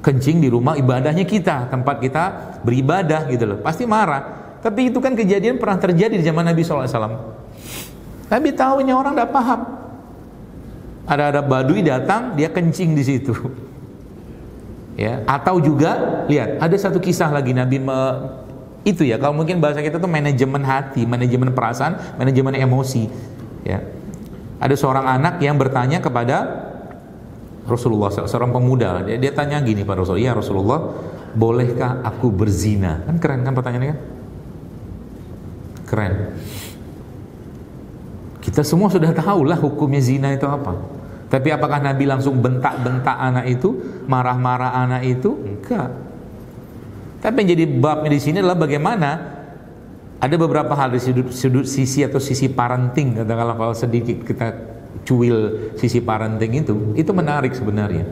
Kencing di rumah ibadahnya kita, tempat kita beribadah gitu loh, pasti marah. Tapi itu kan kejadian pernah terjadi di zaman Nabi SAW. Nabi tahu ini orang nggak paham. Ada badui datang, dia kencing di situ. Ya, atau juga lihat, ada satu kisah lagi Nabi itu ya, kalau mungkin bahasa kita tuh manajemen hati, manajemen perasaan, manajemen emosi. Ya. Ada seorang anak yang bertanya kepada Rasulullah, seorang pemuda. Dia tanya gini pada Rasulullah, "Ya Rasulullah, bolehkah aku berzina?" Kan keren kan pertanyaannya kan? Keren. Kita semua sudah tahu lah hukumnya zina itu apa. Tapi apakah Nabi langsung bentak-bentak anak itu, marah-marah anak itu? Enggak. Tapi yang jadi babnya di sini adalah bagaimana ada beberapa hal di sudut sisi atau sisi parenting, katakanlah kalau sedikit kita cuil sisi parenting itu menarik sebenarnya.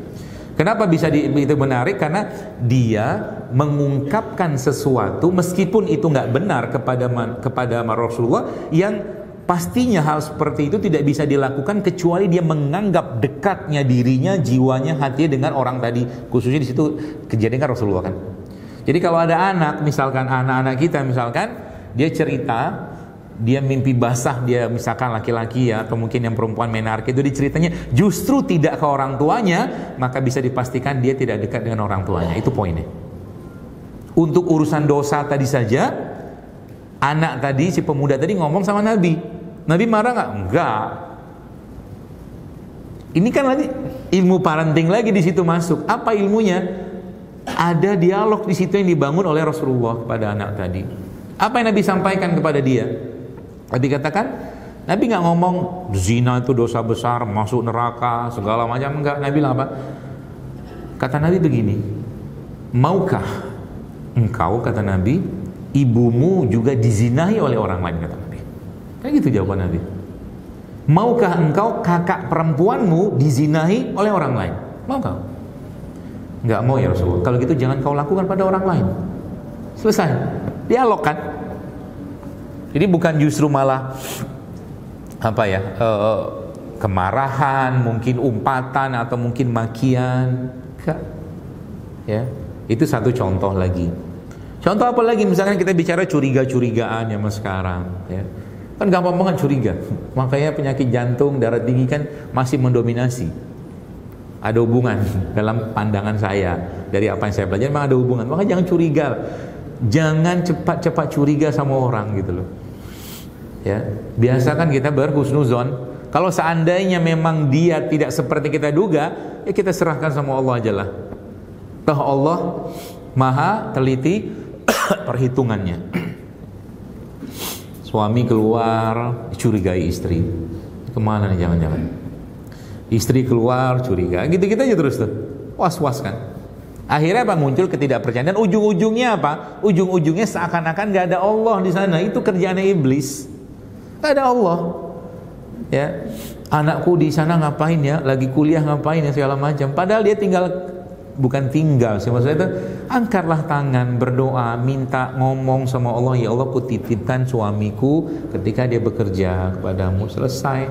Kenapa bisa itu menarik? Karena dia mengungkapkan sesuatu meskipun itu nggak benar kepada Rasulullah, yang pastinya hal seperti itu tidak bisa dilakukan kecuali dia menganggap dekatnya dirinya, jiwanya, hatinya dengan orang tadi. Khususnya di situ kejadian kan Rasulullah kan. Jadi kalau ada anak, misalkan anak-anak kita misalkan dia cerita dia mimpi basah, dia misalkan laki-laki ya, atau mungkin yang perempuan menarki, itu diceritanya justru tidak ke orang tuanya, maka bisa dipastikan dia tidak dekat dengan orang tuanya. Itu poinnya. Untuk urusan dosa tadi saja, anak tadi, si pemuda tadi ngomong sama Nabi. Nabi marah nggak? Enggak. Ini kan lagi ilmu parenting lagi di situ masuk. Apa ilmunya? Ada dialog di situ yang dibangun oleh Rasulullah kepada anak tadi. Apa yang Nabi sampaikan kepada dia? Nabi katakan, Nabi nggak ngomong zina itu dosa besar, masuk neraka, segala macam, enggak. Nabi bilang apa? Kata Nabi begini, maukah engkau, kata Nabi, ibumu juga dizinahi oleh orang lain, kata Nabi. Kayak gitu jawaban Nabi. Maukah engkau kakak perempuanmu dizinahi oleh orang lain? Maukah? Enggak mau ya Rasulullah. Kalau gitu jangan kau lakukan pada orang lain. Selesai. Dialog kan? Jadi bukan justru malah apa ya, kemarahan, mungkin umpatan atau mungkin makian. Enggak. Ya, itu satu contoh lagi. Contoh apa lagi? Misalkan kita bicara curiga-curigaan zaman sekarang, ya. Kan gampang banget curiga. Makanya penyakit jantung, darah tinggi kan masih mendominasi. Ada hubungan dalam pandangan saya dari apa yang saya pelajari, memang ada hubungan. Maka jangan curiga, jangan cepat-cepat curiga sama orang gitu loh. Ya, biasakan kita berhusnuzon. Kalau seandainya memang dia tidak seperti kita duga, ya kita serahkan sama Allah aja lah. Toh Allah maha teliti perhitungannya. Suami keluar curigai istri, kemana nih jangan-jangan? Istri keluar curiga, gitu-gitu aja terus tuh, was-was kan. Akhirnya apa? Muncul ketidakpercayaan dan ujung-ujungnya apa? Ujung-ujungnya seakan-akan gak ada Allah di sana. Itu kerjaannya iblis. Gak ada Allah. Ya, anakku di sana ngapain ya? Lagi kuliah ngapain ya segala macam. Padahal dia bukan tinggal sih, maksudnya itu angkatlah tangan, berdoa, minta, ngomong sama Allah, ya Allah kutitipkan suamiku ketika dia bekerja kepadamu. Selesai.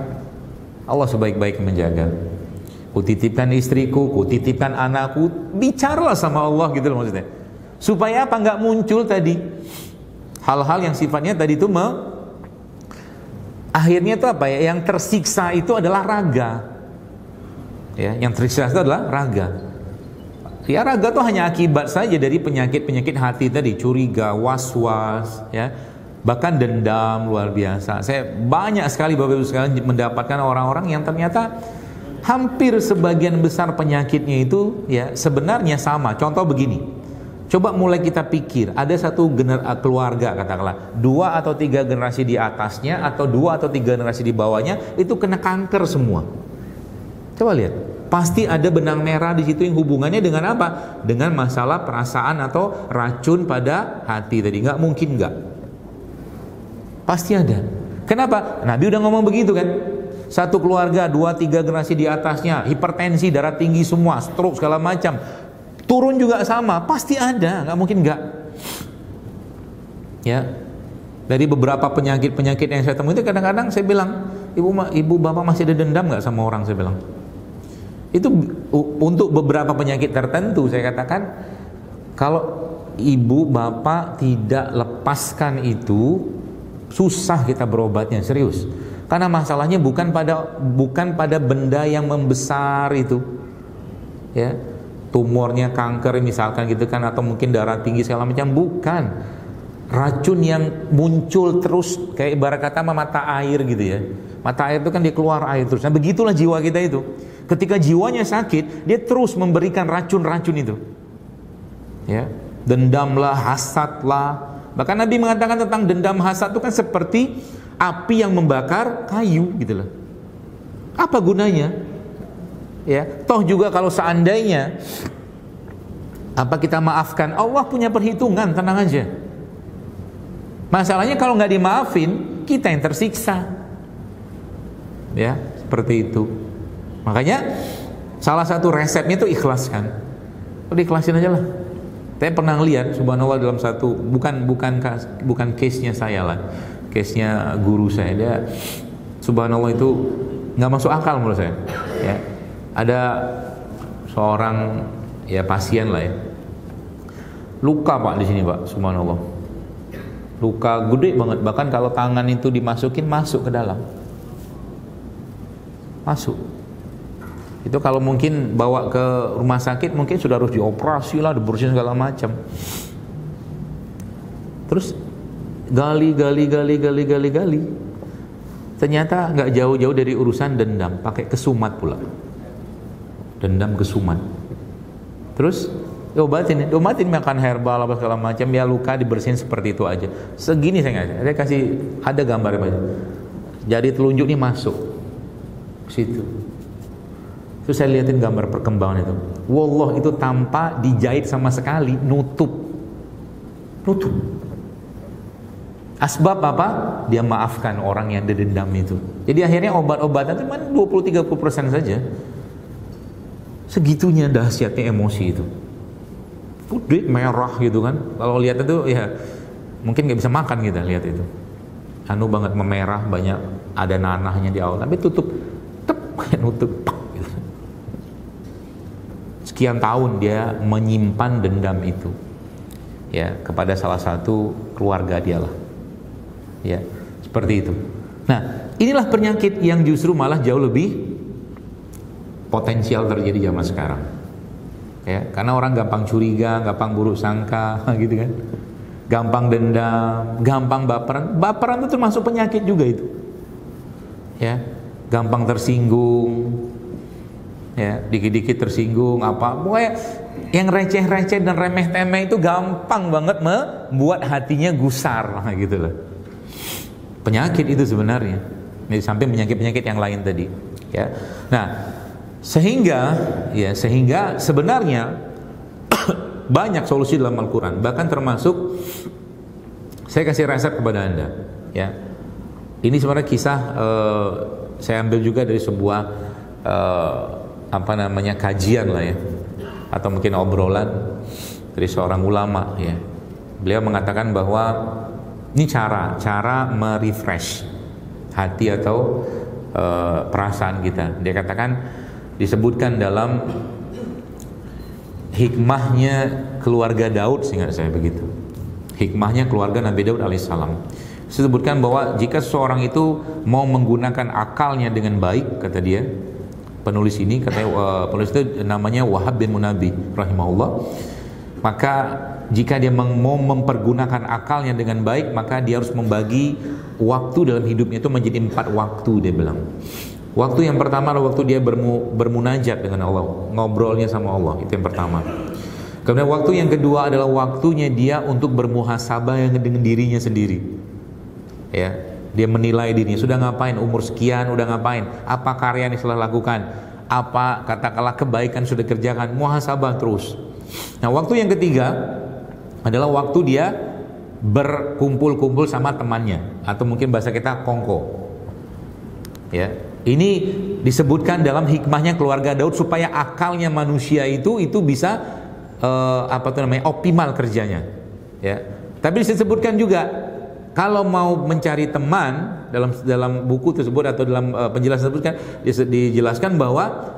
Allah sebaik-baik menjaga. Kutitipkan istriku, kutitipkan anakku, bicaralah sama Allah gitu loh maksudnya. Supaya apa? Nggak muncul tadi hal-hal yang sifatnya tadi itu akhirnya itu apa ya? Yang tersiksa itu adalah raga. Ya, yang tersiksa itu adalah raga. Ya, raga itu hanya akibat saja dari penyakit-penyakit hati tadi, curiga, was-was, ya, bahkan dendam luar biasa. Saya banyak sekali Bapak Ibu sekalian mendapatkan orang-orang yang ternyata hampir sebagian besar penyakitnya itu ya sebenarnya sama. Contoh begini, coba mulai kita pikir, ada satu keluarga katakanlah 2 atau 3 generasi di atasnya atau 2 atau 3 generasi di bawahnya itu kena kanker semua. Coba lihat. Pasti ada benang merah di situ yang hubungannya dengan apa? Dengan masalah perasaan atau racun pada hati tadi. Nggak mungkin nggak. Pasti ada. Kenapa? Nabi udah ngomong begitu kan. Satu keluarga 2-3 generasi di atasnya hipertensi, darah tinggi semua, stroke segala macam. Turun juga sama. Pasti ada. Nggak mungkin nggak. Ya. Dari beberapa penyakit-penyakit yang saya temui itu kadang-kadang saya bilang, ibu bapak masih ada dendam nggak sama orang, saya bilang. Itu untuk beberapa penyakit tertentu saya katakan, kalau ibu bapak tidak lepaskan itu susah kita berobatnya, serius. Karena masalahnya bukan pada benda yang membesar itu. Ya. Tumornya, kanker misalkan gitu kan, atau mungkin darah tinggi segala macam, bukan. Racun yang muncul terus kayak ibarat kata mata air gitu ya. Mata air itu kan dia keluar air terus. Nah, begitulah jiwa kita itu. Ketika jiwanya sakit, dia terus memberikan racun-racun itu. Ya, dendamlah, hasadlah. Bahkan Nabi mengatakan tentang dendam hasad itu kan seperti api yang membakar kayu gitu loh. Apa gunanya? Ya, toh juga kalau seandainya apa kita maafkan, Allah punya perhitungan, tenang aja. Masalahnya kalau nggak dimaafin, kita yang tersiksa. Ya, seperti itu. Makanya salah satu resepnya itu ikhlaskan. Udah ikhlasin aja lah. Saya pernah lihat subhanallah dalam satu bukan case-nya saya lah. Case-nya guru saya, dia subhanallah itu nggak masuk akal menurut saya. Ya. Ada seorang ya pasien lah ya. Luka Pak di sini Pak, subhanallah. luka gede banget, bahkan kalau tangan itu dimasukin masuk ke dalam, masuk. Itu kalau mungkin bawa ke rumah sakit mungkin sudah harus dioperasi lah, dibersihin segala macam. Terus gali. Ternyata nggak jauh-jauh dari urusan dendam, pakai kesumat pula. Dendam kesumat. Terus diobatin makan herbal apa segala macam, ya luka dibersihin seperti itu aja. Segini saya kasih ada gambar aja. Jadi telunjuk nih masuk situ. Terus saya liatin gambar perkembangan itu. Wallah, itu tanpa dijahit sama sekali, nutup. Asbab apa? Dia maafkan orang yang ada dendam itu. Jadi akhirnya obat-obatan cuma 20-30% saja. Segitunya dahsyatnya emosi itu. Putih merah gitu kan. Kalau lihat itu ya mungkin nggak bisa makan kita lihat itu. Anu banget memerah, banyak ada nanahnya di awal. Tapi tutup, nutup. Gitu. Sekian tahun dia menyimpan dendam itu, ya, kepada salah satu keluarga dia lah. Ya, seperti itu. Nah, inilah penyakit yang justru malah jauh lebih potensial terjadi zaman sekarang. Ya, karena orang gampang curiga, gampang buruk sangka, gitu kan. Gampang dendam, gampang baperan. Baperan itu termasuk penyakit juga itu. Ya, gampang tersinggung. Ya, dikit-dikit tersinggung apa. Pokoknya yang receh-receh dan remeh-temeh itu gampang banget membuat hatinya gusar, gitu loh. Penyakit itu sebenarnya, sampai penyakit-penyakit yang lain tadi, ya. Nah, sehingga sebenarnya banyak solusi dalam Al-Quran. Bahkan termasuk saya kasih resep kepada Anda, ya. Ini sebenarnya kisah saya ambil juga dari sebuah kajian lah ya, atau mungkin obrolan dari seorang ulama, ya. Beliau mengatakan bahwa ini cara merefresh hati atau perasaan kita. Dia katakan, disebutkan dalam hikmahnya keluarga Daud, seingat saya begitu. Hikmahnya keluarga Nabi Daud alaihissalam. Disebutkan bahwa jika seseorang itu mau menggunakan akalnya dengan baik, kata dia, penulis ini, katanya penulis itu namanya Wahab bin Munabbih rahimahullah, maka jika dia mau mempergunakan akalnya dengan baik, maka dia harus membagi waktu dalam hidupnya itu menjadi 4 waktu, dia bilang. Waktu yang pertama adalah waktu dia bermunajat dengan Allah, ngobrolnya sama Allah, itu yang pertama. Kemudian waktu yang kedua adalah waktunya dia untuk bermuhasabah yang dengan dirinya sendiri. Ya, dia menilai dirinya, sudah ngapain umur sekian, udah ngapain, apa karya yang telah lakukan, apa katakanlah kebaikan sudah kerjakan, muhasabah terus. Nah, waktu yang ketiga adalah waktu dia berkumpul-kumpul sama temannya, atau mungkin bahasa kita kongko. Ya, ini disebutkan dalam hikmahnya keluarga Daud supaya akalnya manusia itu bisa optimal kerjanya. Ya, tapi disebutkan juga kalau mau mencari teman, dalam buku tersebut atau dalam penjelasan tersebut kan dijelaskan bahwa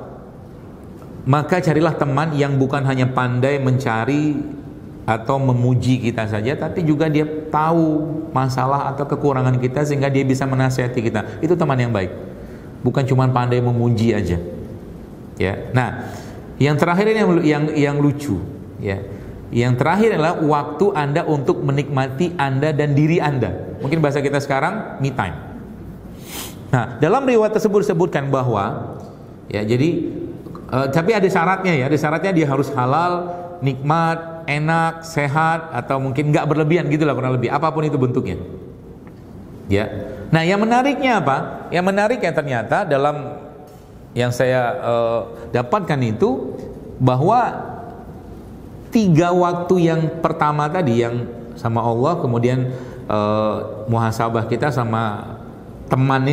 maka carilah teman yang bukan hanya pandai mencari atau memuji kita saja, tapi juga dia tahu masalah atau kekurangan kita sehingga dia bisa menasihati kita. Itu teman yang baik, bukan cuma pandai memuji aja. Ya. Nah, yang terakhir ini yang lucu, ya. Yang terakhir adalah waktu Anda untuk menikmati Anda dan diri Anda. Mungkin bahasa kita sekarang me time. Nah, dalam riwayat tersebut disebutkan bahwa, ya, jadi tapi ada syaratnya, ya. Ada syaratnya, dia harus halal, nikmat, enak, sehat, atau mungkin nggak berlebihan, gitulah kurang lebih, apapun itu bentuknya. Ya. Nah, yang menariknya apa? Yang menariknya ternyata dalam yang saya dapatkan itu bahwa 3 waktu yang pertama tadi, yang sama Allah, kemudian muhasabah kita sama teman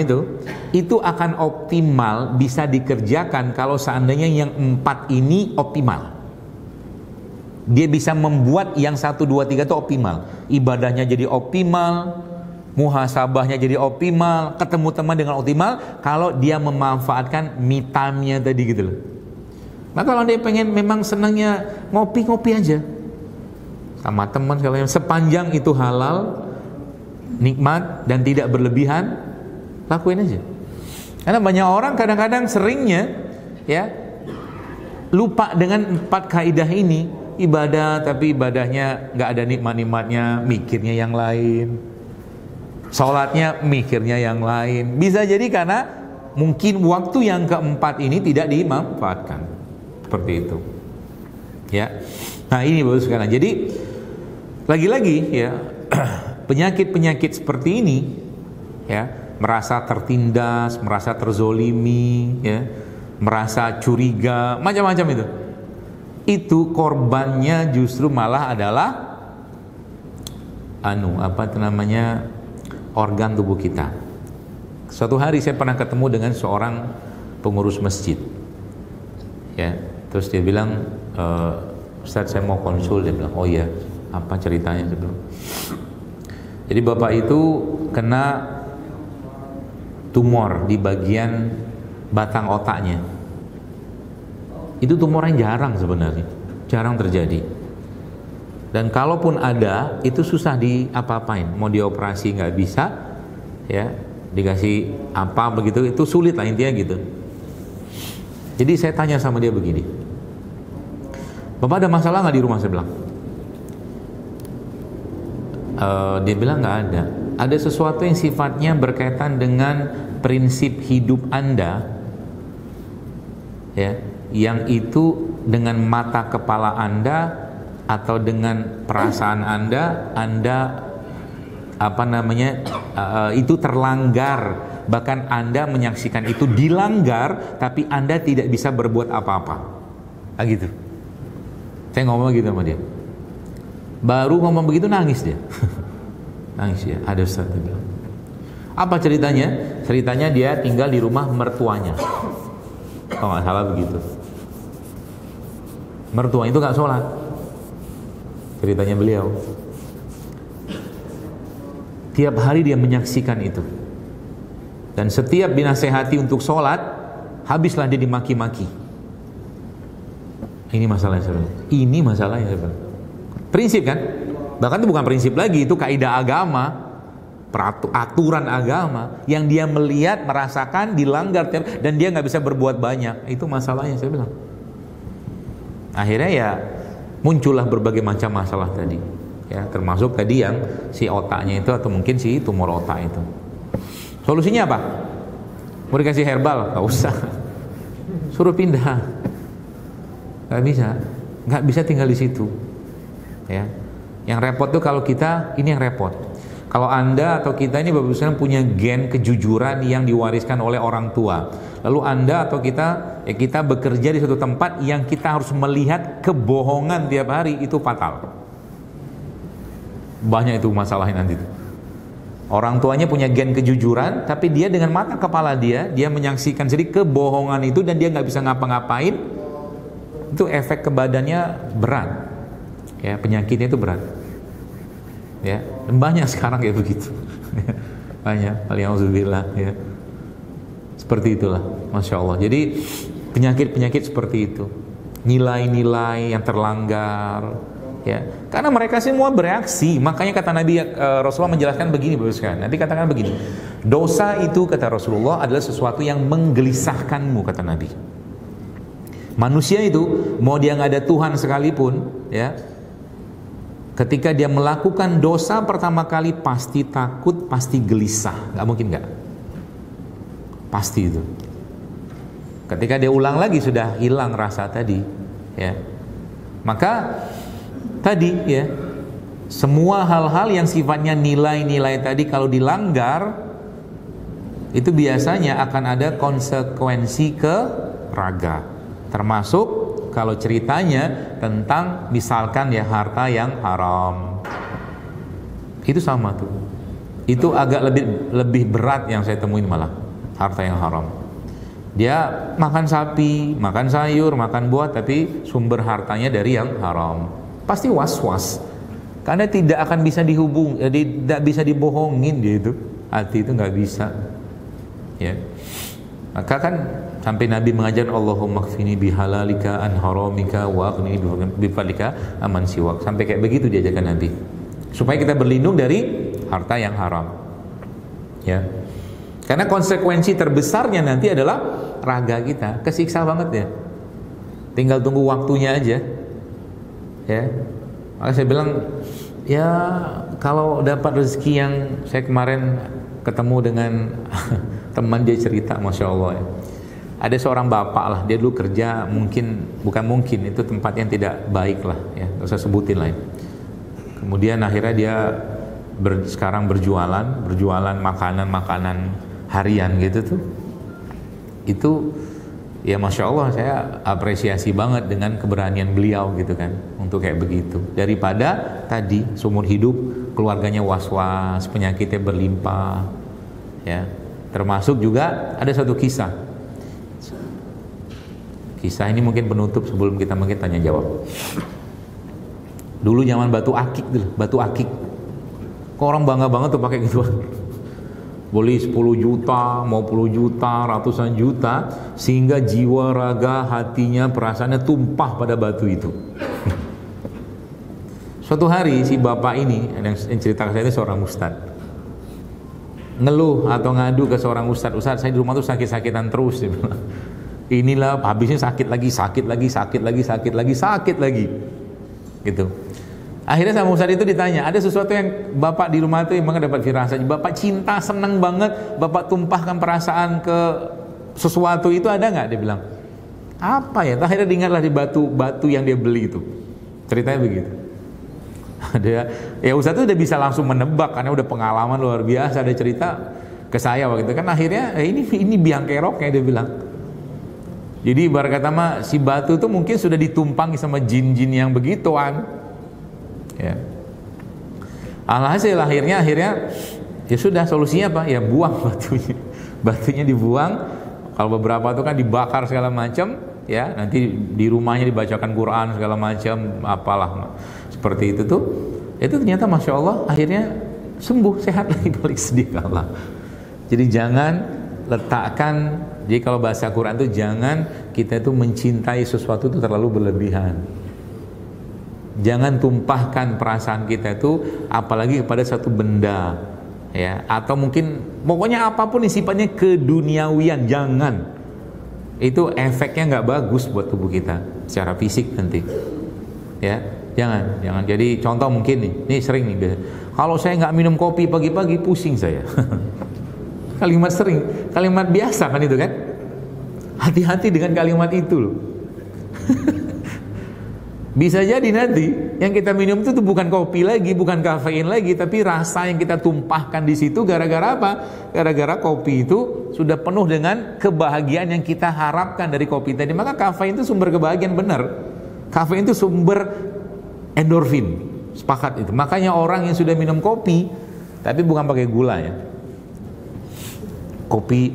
itu akan optimal, bisa dikerjakan kalau seandainya yang 4 ini optimal. Dia bisa membuat yang 1, 2, 3 itu optimal. Ibadahnya jadi optimal, muhasabahnya jadi optimal, ketemu teman dengan optimal, kalau dia memanfaatkan me time-nya tadi, gitu loh. Nah, kalau dia pengen memang senangnya ngopi-ngopi aja sama teman sekalian, sepanjang itu halal, nikmat dan tidak berlebihan, lakuin aja. Karena banyak orang kadang-kadang seringnya ya lupa dengan 4 kaidah ini. Ibadah tapi ibadahnya nggak ada nikmat-nikmatnya, mikirnya yang lain. Sholatnya mikirnya yang lain. Bisa jadi karena mungkin waktu yang keempat ini tidak dimanfaatkan. Seperti itu. Ya. Nah, ini baru sekarang. Jadi lagi-lagi ya penyakit-penyakit seperti ini ya, merasa tertindas, merasa terzolimi ya, merasa curiga, macam-macam itu korbannya justru malah adalah organ tubuh kita. Suatu hari saya pernah ketemu dengan seorang pengurus masjid ya, terus dia bilang, Ustaz saya mau konsul. Dia bilang, oh iya, apa ceritanya? Saya bilang, jadi bapak itu kena tumor di bagian batang otaknya. Itu tumor yang jarang sebenarnya, jarang terjadi. Dan kalaupun ada, itu susah diapa-apain. Mau dioperasi nggak bisa, ya dikasih apa begitu, itu sulit lah intinya gitu. Jadi saya tanya sama dia begini, Bapak ada masalah nggak di rumah? Saya bilang. Dia bilang nggak ada. Ada sesuatu yang sifatnya berkaitan dengan prinsip hidup Anda, ya, yang itu dengan mata kepala Anda atau dengan perasaan Anda itu terlanggar, bahkan Anda menyaksikan itu dilanggar, tapi Anda tidak bisa berbuat apa-apa. Gitu. Saya ngomong gitu sama dia. Baru ngomong begitu nangis dia. Nangis ya. Ada Ustaz dia bilang. Apa ceritanya? Ceritanya dia tinggal di rumah mertuanya. Kalau nggak salah begitu. Mertua itu nggak sholat. Ceritanya beliau. Tiap hari dia menyaksikan itu. Dan setiap dinasehati untuk sholat, habislah dia dimaki-maki. Ini masalahnya sebenarnya. Ini masalahnya sebenarnya. Prinsip kan? Bahkan itu bukan prinsip lagi, itu kaidah agama, aturan agama yang dia melihat, merasakan, dilanggar dan dia nggak bisa berbuat banyak. Itu masalahnya saya bilang. Akhirnya ya muncullah berbagai macam masalah tadi. Ya, termasuk tadi yang si otaknya itu atau mungkin si tumor otak itu. Solusinya apa? Mau dikasih herbal? Gak usah. Suruh pindah. Gak bisa tinggal di situ. Ya, yang repot tuh kalau kita, ini yang repot. Kalau Anda atau kita ini Bapak Ibu punya gen kejujuran yang diwariskan oleh orang tua. Lalu Anda atau kita bekerja di suatu tempat yang kita harus melihat kebohongan tiap hari, itu fatal. Banyak itu masalahnya nanti. Orang tuanya punya gen kejujuran, tapi dia dengan mata kepala dia menyaksikan sendiri kebohongan itu dan dia nggak bisa ngapa-ngapain. Itu efek ke badannya berat. Ya, penyakitnya itu berat. Ya, banyak sekarang kayak begitu. Banyak, alhamdulillah ya. Seperti itulah, Masya Allah. Jadi penyakit-penyakit seperti itu, nilai-nilai yang terlanggar, ya. Karena mereka semua bereaksi. Makanya kata Nabi, Rasulullah menjelaskan begini, Nabi katakan begini, dosa itu kata Rasulullah adalah sesuatu yang menggelisahkanmu, kata Nabi. Manusia itu mau dia nggak ada Tuhan sekalipun, ya, ketika dia melakukan dosa pertama kali pasti takut, pasti gelisah, nggak mungkin nggak, pasti itu. Ketika dia ulang lagi sudah hilang rasa tadi, ya. Maka tadi ya, semua hal-hal yang sifatnya nilai-nilai tadi kalau dilanggar itu biasanya akan ada konsekuensi ke raga. Termasuk kalau ceritanya tentang misalkan ya harta yang haram, itu sama tuh. Itu agak lebih berat yang saya temuin malah, harta yang haram. Dia makan sapi, makan sayur, makan buah, tapi sumber hartanya dari yang haram. Pasti was-was, karena tidak akan bisa tidak bisa dibohongin dia itu. Hati itu nggak bisa. Ya, maka kan sampai Nabi mengajar Allahumma kfini bihalalika an haramika wa aghnini bifadlika aman siwak. Sampai kayak begitu diajarkan Nabi. Supaya kita berlindung dari harta yang haram. Ya. Karena konsekuensi terbesarnya nanti adalah raga kita, kesiksa banget ya. Tinggal tunggu waktunya aja. Ya. Maka saya bilang, ya kalau dapat rezeki yang saya kemarin ketemu dengan teman, dia cerita, Masya Allah ya. Ada seorang bapak lah, dia dulu kerja itu tempat yang tidak baik lah ya, nggak usah sebutin lah ya. Kemudian akhirnya dia sekarang berjualan makanan harian gitu tuh. Itu ya Masya Allah, saya apresiasi banget dengan keberanian beliau gitu kan, untuk kayak begitu. Daripada tadi seumur hidup keluarganya was-was, penyakitnya berlimpah ya. Termasuk juga ada satu kisah ini mungkin penutup sebelum kita mungkin tanya jawab. Dulu zaman batu akik. Kok orang bangga banget tuh pakai gituan. Beli 10 juta, mau 10 juta, ratusan juta, sehingga jiwa, raga, hatinya, perasaannya tumpah pada batu itu. Suatu hari si bapak ini, yang cerita ke saya, itu seorang ustadz, ngeluh atau ngadu ke seorang ustadz, saya di rumah tuh sakit-sakitan terus, dia bilang. Inilah habisnya sakit lagi gitu. Akhirnya sama ustadz itu ditanya, ada sesuatu yang bapak di rumah itu emang dapat firasat, bapak cinta, senang banget, bapak tumpahkan perasaan ke sesuatu itu, ada nggak? Dia bilang, apa ya? Akhirnya diingatlah di batu yang dia beli itu. Ceritanya begitu. Ya ustadz itu udah bisa langsung menebak karena udah pengalaman luar biasa. Ada cerita ke saya waktu itu kan, akhirnya ini biang keroknya, dia bilang. Jadi ibarat kata mah, si batu itu mungkin sudah ditumpangi sama jin-jin yang begituan. Ya. Alhasil akhirnya ya sudah, solusinya apa? Ya buang batunya dibuang. Kalau beberapa itu kan dibakar segala macam, ya nanti di rumahnya dibacakan Quran segala macam, apalah seperti itu tuh. Itu ternyata Masya Allah akhirnya sembuh, sehat lagi, balik sedih ke Allah. Jadi jangan letakkan, jadi kalau bahasa Quran itu jangan kita itu mencintai sesuatu itu terlalu berlebihan. Jangan tumpahkan perasaan kita itu apalagi kepada satu benda ya, atau mungkin pokoknya apapun yang sifatnya keduniawian, jangan. Itu efeknya nggak bagus buat tubuh kita secara fisik nanti. Ya, jangan. Jadi contoh mungkin nih sering nih, kalau saya nggak minum kopi pagi-pagi pusing saya. Kalimat biasa kan itu kan. Hati-hati dengan kalimat itu loh. Bisa jadi nanti yang kita minum itu bukan kopi lagi, bukan kafein lagi, tapi rasa yang kita tumpahkan di situ gara-gara apa? Gara-gara kopi itu sudah penuh dengan kebahagiaan yang kita harapkan dari kopi tadi. Maka kafein itu sumber kebahagiaan, benar. Kafein itu sumber endorfin. Sepakat itu. Makanya orang yang sudah minum kopi tapi bukan pakai gula ya. Kopi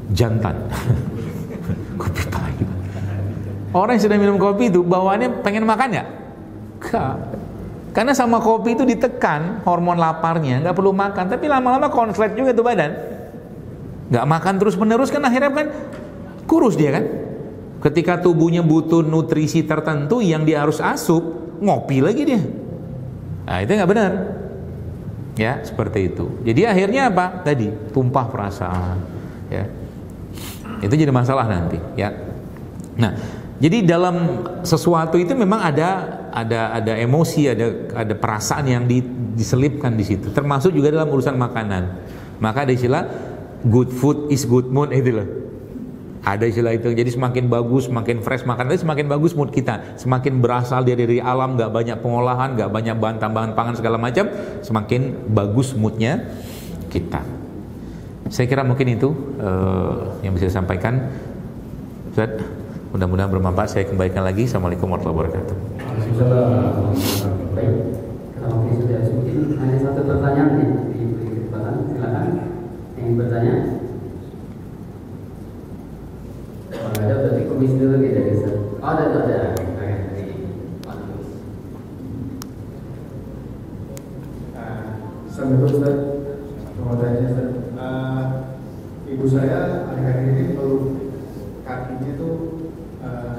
jantan. Kopi pahit. Orang yang sudah minum kopi itu bawaannya pengen makan ya? Enggak. Karena sama kopi itu ditekan hormon laparnya, nggak perlu makan, tapi lama-lama konslet juga tuh badan. Nggak makan terus-menerus kan akhirnya kan kurus dia kan. Ketika tubuhnya butuh nutrisi tertentu yang dia harus asup, ngopi lagi dia. Nah itu nggak benar. Ya seperti itu. Jadi akhirnya apa? Tadi tumpah perasaan. Ya. Itu jadi masalah nanti. Ya. Nah, jadi dalam sesuatu itu memang ada emosi, ada perasaan yang diselipkan di situ. Termasuk juga dalam urusan makanan. Maka ada istilah good food is good mood, itu loh. Ada istilah itu. Jadi semakin bagus, semakin fresh makanan, semakin bagus mood kita. Semakin berasal dari alam, nggak banyak pengolahan, nggak banyak bahan tambahan pangan segala macam, semakin bagus moodnya kita. Saya kira mungkin itu yang bisa saya sampaikan. Ustaz, mudah-mudahan bermanfaat. Saya kembalikan lagi. Assalamualaikum warahmatullahi wabarakatuh. Baik, kalau mungkin hanya satu pertanyaan nih di kesempatan, silakan yang bertanya. Kalau ada berarti komisi dulu kita bisa. Oh, ada. Assalamualaikum Ustaz. Mau tanya Ustaz. Ibu saya akhir-akhir ini peluk kakinya tuh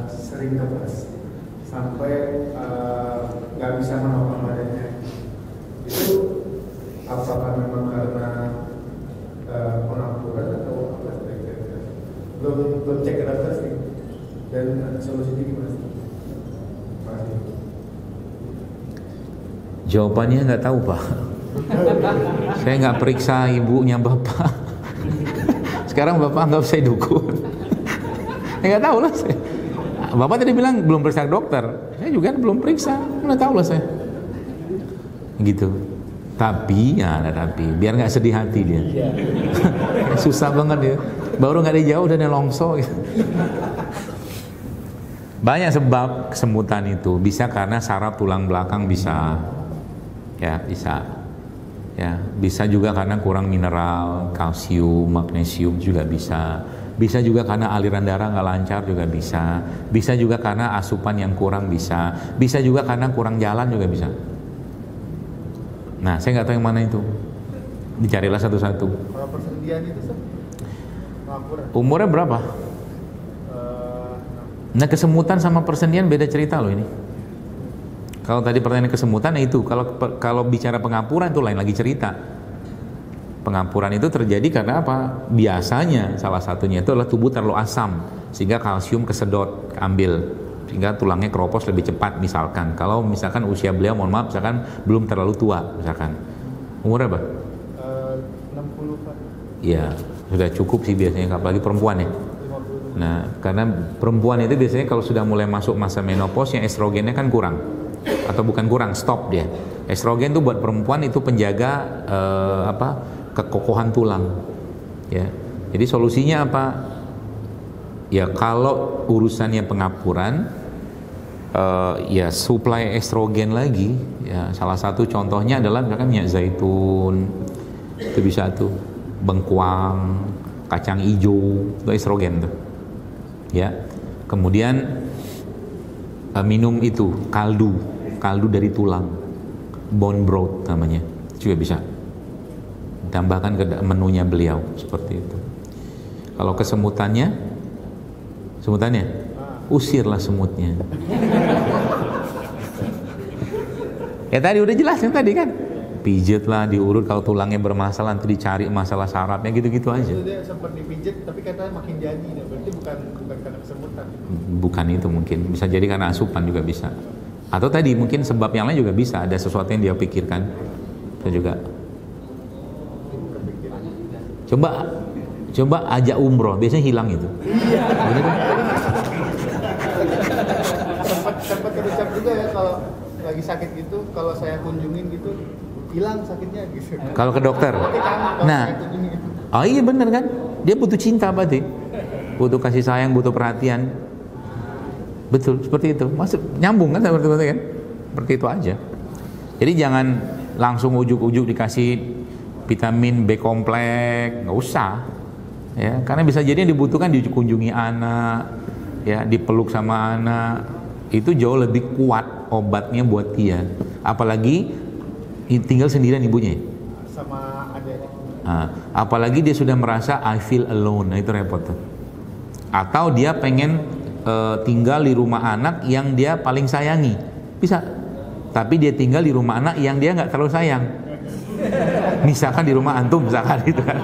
sering kebas sampai nggak bisa menopang badannya. Itu apakah memang karena pengangguran atau apa sebaiknya? Belum cek ke dokter sih. Dan solusinya gimana sih? Makasih. Jawabannya nggak tahu Pak. Saya nggak periksa ibunya Bapak. Sekarang Bapak anggap saya dukun. Nggak tahu lah saya. Bapak tadi bilang belum periksa dokter. Saya juga belum periksa. Mana tahu lah saya. Gitu. Tapi, ya ada tapi. Biar nggak sedih hati dia. Susah banget dia. Baru nggak dijauh dan longso. Gitu. Banyak sebab kesemutan itu. Bisa karena saraf tulang belakang bisa. Ya bisa. Ya bisa juga karena kurang mineral, kalsium, magnesium juga bisa. Bisa juga karena aliran darah nggak lancar juga bisa. Bisa juga karena asupan yang kurang bisa. Bisa juga karena kurang jalan juga bisa. Nah saya nggak tahu yang mana itu. Dicarilah satu-satu. Kalau persendian itu sih? Umurnya berapa? Nah kesemutan sama persendian beda cerita loh ini. Kalau tadi pertanyaan kesemutan itu, kalau bicara pengampuran itu lain lagi cerita. Pengampuran itu terjadi karena apa? Biasanya salah satunya itu adalah tubuh terlalu asam sehingga kalsium kesedot, keambil, sehingga tulangnya keropos lebih cepat misalkan. Kalau misalkan usia beliau, mohon maaf, misalkan belum terlalu tua misalkan. Umur berapa? 60 Pak. Iya, sudah cukup sih biasanya, apalagi perempuan ya. Nah, karena perempuan itu biasanya kalau sudah mulai masuk masa menopause, yang estrogennya kan kurang. Atau bukan kurang, stop dia. Estrogen itu buat perempuan itu penjaga kekokohan tulang. Ya. Jadi solusinya apa? Ya kalau urusannya pengapuran, ya supply estrogen lagi. Ya salah satu contohnya adalah misalkan minyak zaitun, itu bisa tuh, bengkuang, kacang hijau, itu estrogen tuh. Ya. Kemudian minum itu kaldu dari tulang, bone broth namanya, juga bisa tambahkan ke menunya beliau seperti itu. Kalau kesemutannya usirlah semutnya. Ya tadi udah jelas kan tadi kan, pijetlah, diurut, kalau tulangnya bermasalah nanti dicari masalah sarafnya, gitu-gitu aja. Itu dia sempat dipijet tapi katanya makin jadi, berarti bukan karena kesemutan. Bukan itu, mungkin bisa jadi karena asupan juga bisa. Atau tadi mungkin sebab yang lain juga bisa, ada sesuatu yang dia pikirkan. Itu juga. Coba ajak umroh, biasanya hilang itu. Sempat terucap juga ya kalau lagi sakit gitu, kalau saya kunjungin gitu hilang sakitnya gitu. Kalau ke dokter. Nah, oh iya bener kan? Dia butuh cinta berarti. Butuh kasih sayang, butuh perhatian. Betul, seperti itu. Masuk nyambung kan seperti itu kan? Seperti itu aja. Jadi jangan langsung ujuk-ujuk dikasih vitamin B kompleks, nggak usah. Ya, karena bisa jadi yang dibutuhkan dikunjungi anak, ya, dipeluk sama anak. Itu jauh lebih kuat obatnya buat dia. Apalagi tinggal sendirian ibunya. Sama adiknya. Nah, apalagi dia sudah merasa I feel alone, nah itu repot tuh. Atau dia pengen tinggal di rumah anak yang dia paling sayangi, bisa. Tapi dia tinggal di rumah anak yang dia nggak terlalu sayang. Misalkan di rumah antum, misalkan itu kan.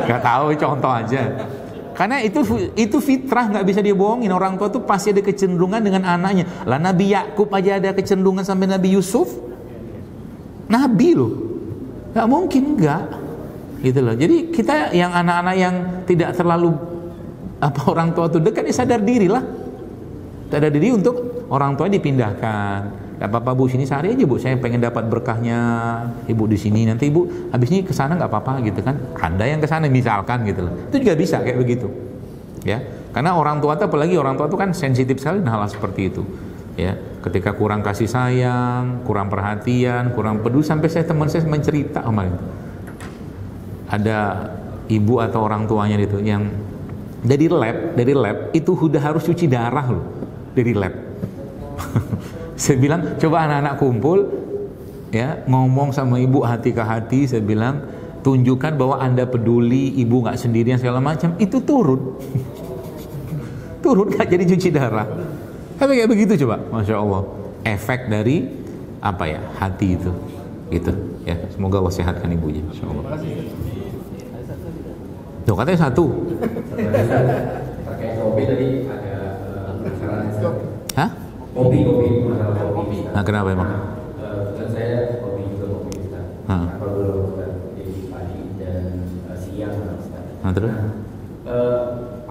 Nggak tahu, contoh aja. Karena itu fitrah, nggak bisa dia bohongin. Orang tua tuh pasti ada kecenderungan dengan anaknya. Lah Nabi Yakub aja ada kecenderungan sampai Nabi Yusuf. Nabi loh, nggak mungkin nggak. Gitu loh. Jadi kita yang anak-anak yang tidak terlalu orang tua itu dekat, ya sadar diri lah. Sadar diri untuk orang tua dipindahkan. Gak apa-apa Bu, sini sehari aja Bu, saya pengen dapat berkahnya Ibu di sini. Nanti Ibu habis ini ke sana nggak apa-apa gitu kan. Anda yang ke sana misalkan gitu loh. Itu juga bisa kayak begitu. Ya. Karena orang tua itu, apalagi orang tua itu kan sensitif sekali hal seperti itu. Ya, ketika kurang kasih sayang, kurang perhatian, kurang peduli, sampai teman saya mencerita kemarin. Ada ibu atau orang tuanya itu yang dari lab itu udah harus cuci darah loh, dari lab. Saya bilang coba anak-anak kumpul, ya, ngomong sama ibu hati ke hati. Saya bilang tunjukkan bahwa Anda peduli, ibu nggak sendirian segala macam. Itu turun nggak jadi cuci darah. Tapi kayak begitu coba, masya Allah, efek dari apa ya, hati itu. Gitu ya. Semoga Allah sehatkan ibunya, insyaallah. Tuh katanya satu. Terkait kopi tadi ada masalah. Hah? Kopi masalah kopi. Nah, kenapa emang? Kan saya kopi juga kopi Ustaz. Nah, kalau dulu Ustaz jadi pagi dan siang Ustaz. Nah, terus?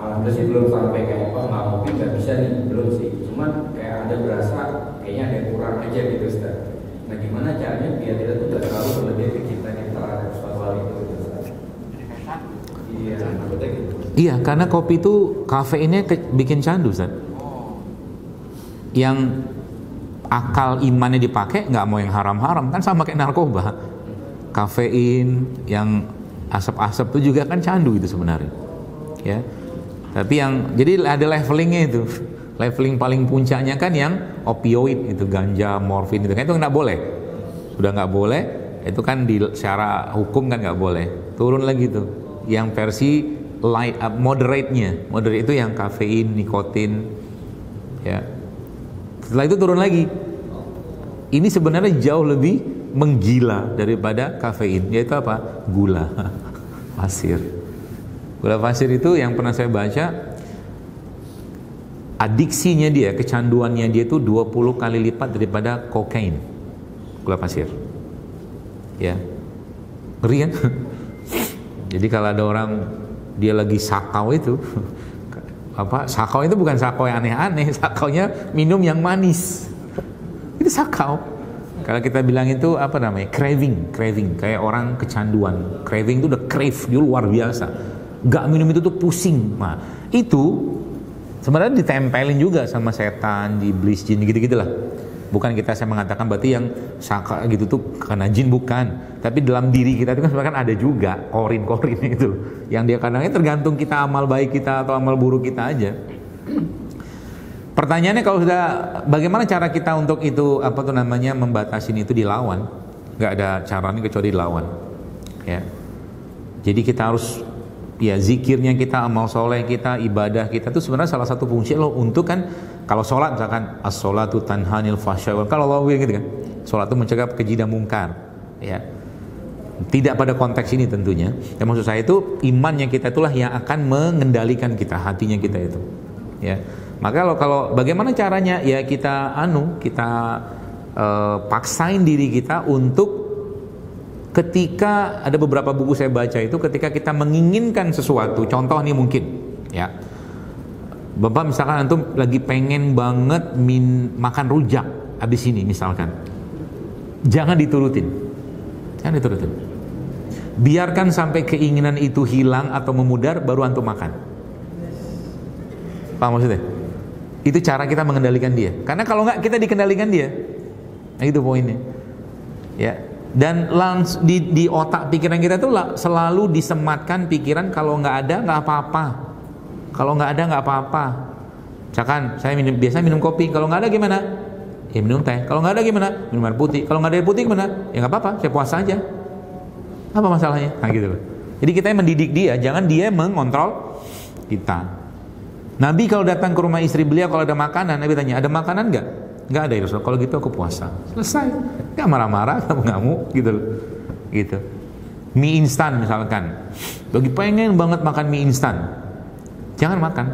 Alhamdulillah sih belum sampai kayak nggak kopi nggak bisa nih, belum sih. Cuman kayak ada berasa kayaknya ada yang kurang aja gitu Ustaz. Nah, gimana caranya biar kita tuh nggak terlalu berlebihan ke kita terhadap suatu hal itu gitu Ustaz? Iya, maksudnya gitu. Iya, karena kopi itu kafeinnya bikin candu, Ustaz. Yang akal imannya dipakai nggak mau yang haram-haram, kan sama kayak narkoba. Kafein yang asap-asap itu juga kan candu itu sebenarnya. Ya. Tapi yang jadi ada levelingnya itu. Leveling paling puncaknya kan yang opioid itu, ganja, morfin itu kan itu nggak boleh. Sudah nggak boleh, itu kan di secara hukum kan nggak boleh. Turun lagi tuh. Yang versi light up, moderate-nya. Moderate itu yang kafein, nikotin. Ya. Setelah itu turun lagi. Ini sebenarnya jauh lebih menggila daripada kafein, yaitu apa? Gula pasir. Gula pasir itu yang pernah saya baca, adiksinya dia, kecanduannya dia itu 20 kali lipat daripada kokain. Gula pasir. Ya. Ngeri kan? Jadi kalau ada orang dia lagi sakau itu, sakau itu bukan sakau yang aneh-aneh, sakaunya minum yang manis. Itu sakau. Kalau kita bilang itu apa namanya? Craving, kayak orang kecanduan. Craving itu udah crave, dia luar biasa. Gak minum itu tuh pusing. Nah, itu sebenarnya ditempelin juga sama setan, iblis, jin gitu-gitulah. Bukan saya mengatakan berarti yang saka gitu tuh karena jin, bukan. Tapi dalam diri kita itu kan sebenarnya ada juga korin itu. Yang dia kadangnya tergantung kita amal baik kita atau amal buruk kita aja. Pertanyaannya kalau sudah bagaimana cara kita untuk itu membatasin itu dilawan? Nggak ada caranya kecuali dilawan. Ya. Jadi kita harus zikirnya kita, amal soleh kita, ibadah kita itu sebenarnya salah satu fungsi loh untuk kan kalau sholat misalkan as-sholatu tanhanil fahsya wal munkar, kalau Allah gitu kan. Sholat itu mencegah keji dan mungkar. Ya. Tidak pada konteks ini tentunya. Yang maksud saya itu imannya kita itulah yang akan mengendalikan kita, hatinya kita itu. Ya. Maka kalau bagaimana caranya? Ya kita paksain diri kita untuk ketika ada beberapa buku saya baca itu ketika kita menginginkan sesuatu, contoh nih mungkin ya. Bapak misalkan antum lagi pengen banget makan rujak habis ini misalkan. Jangan diturutin. Biarkan sampai keinginan itu hilang atau memudar baru antum makan. Paham maksudnya? Itu cara kita mengendalikan dia. Karena kalau nggak kita dikendalikan dia. Nah itu poinnya. Ya. Dan langsung di otak pikiran kita tuh selalu disematkan pikiran kalau nggak ada nggak apa-apa. Kalau nggak ada nggak apa-apa. Misalkan saya biasa minum kopi. Kalau nggak ada gimana? Ya minum teh. Kalau nggak ada gimana? Minum air putih. Kalau nggak ada air putih gimana? Ya nggak apa-apa. Saya puasa aja. Apa masalahnya? Nah gitu loh. Jadi kita yang mendidik dia, jangan dia mengontrol kita. Nabi kalau datang ke rumah istri beliau kalau ada makanan, Nabi tanya, ada makanan nggak? Nggak ada ya Rasul. Kalau gitu aku puasa. Selesai. Nggak marah-marah, ngamuk gitu loh. Gitu. Mie instan misalkan. Lagi pengen banget makan mie instan. Jangan makan.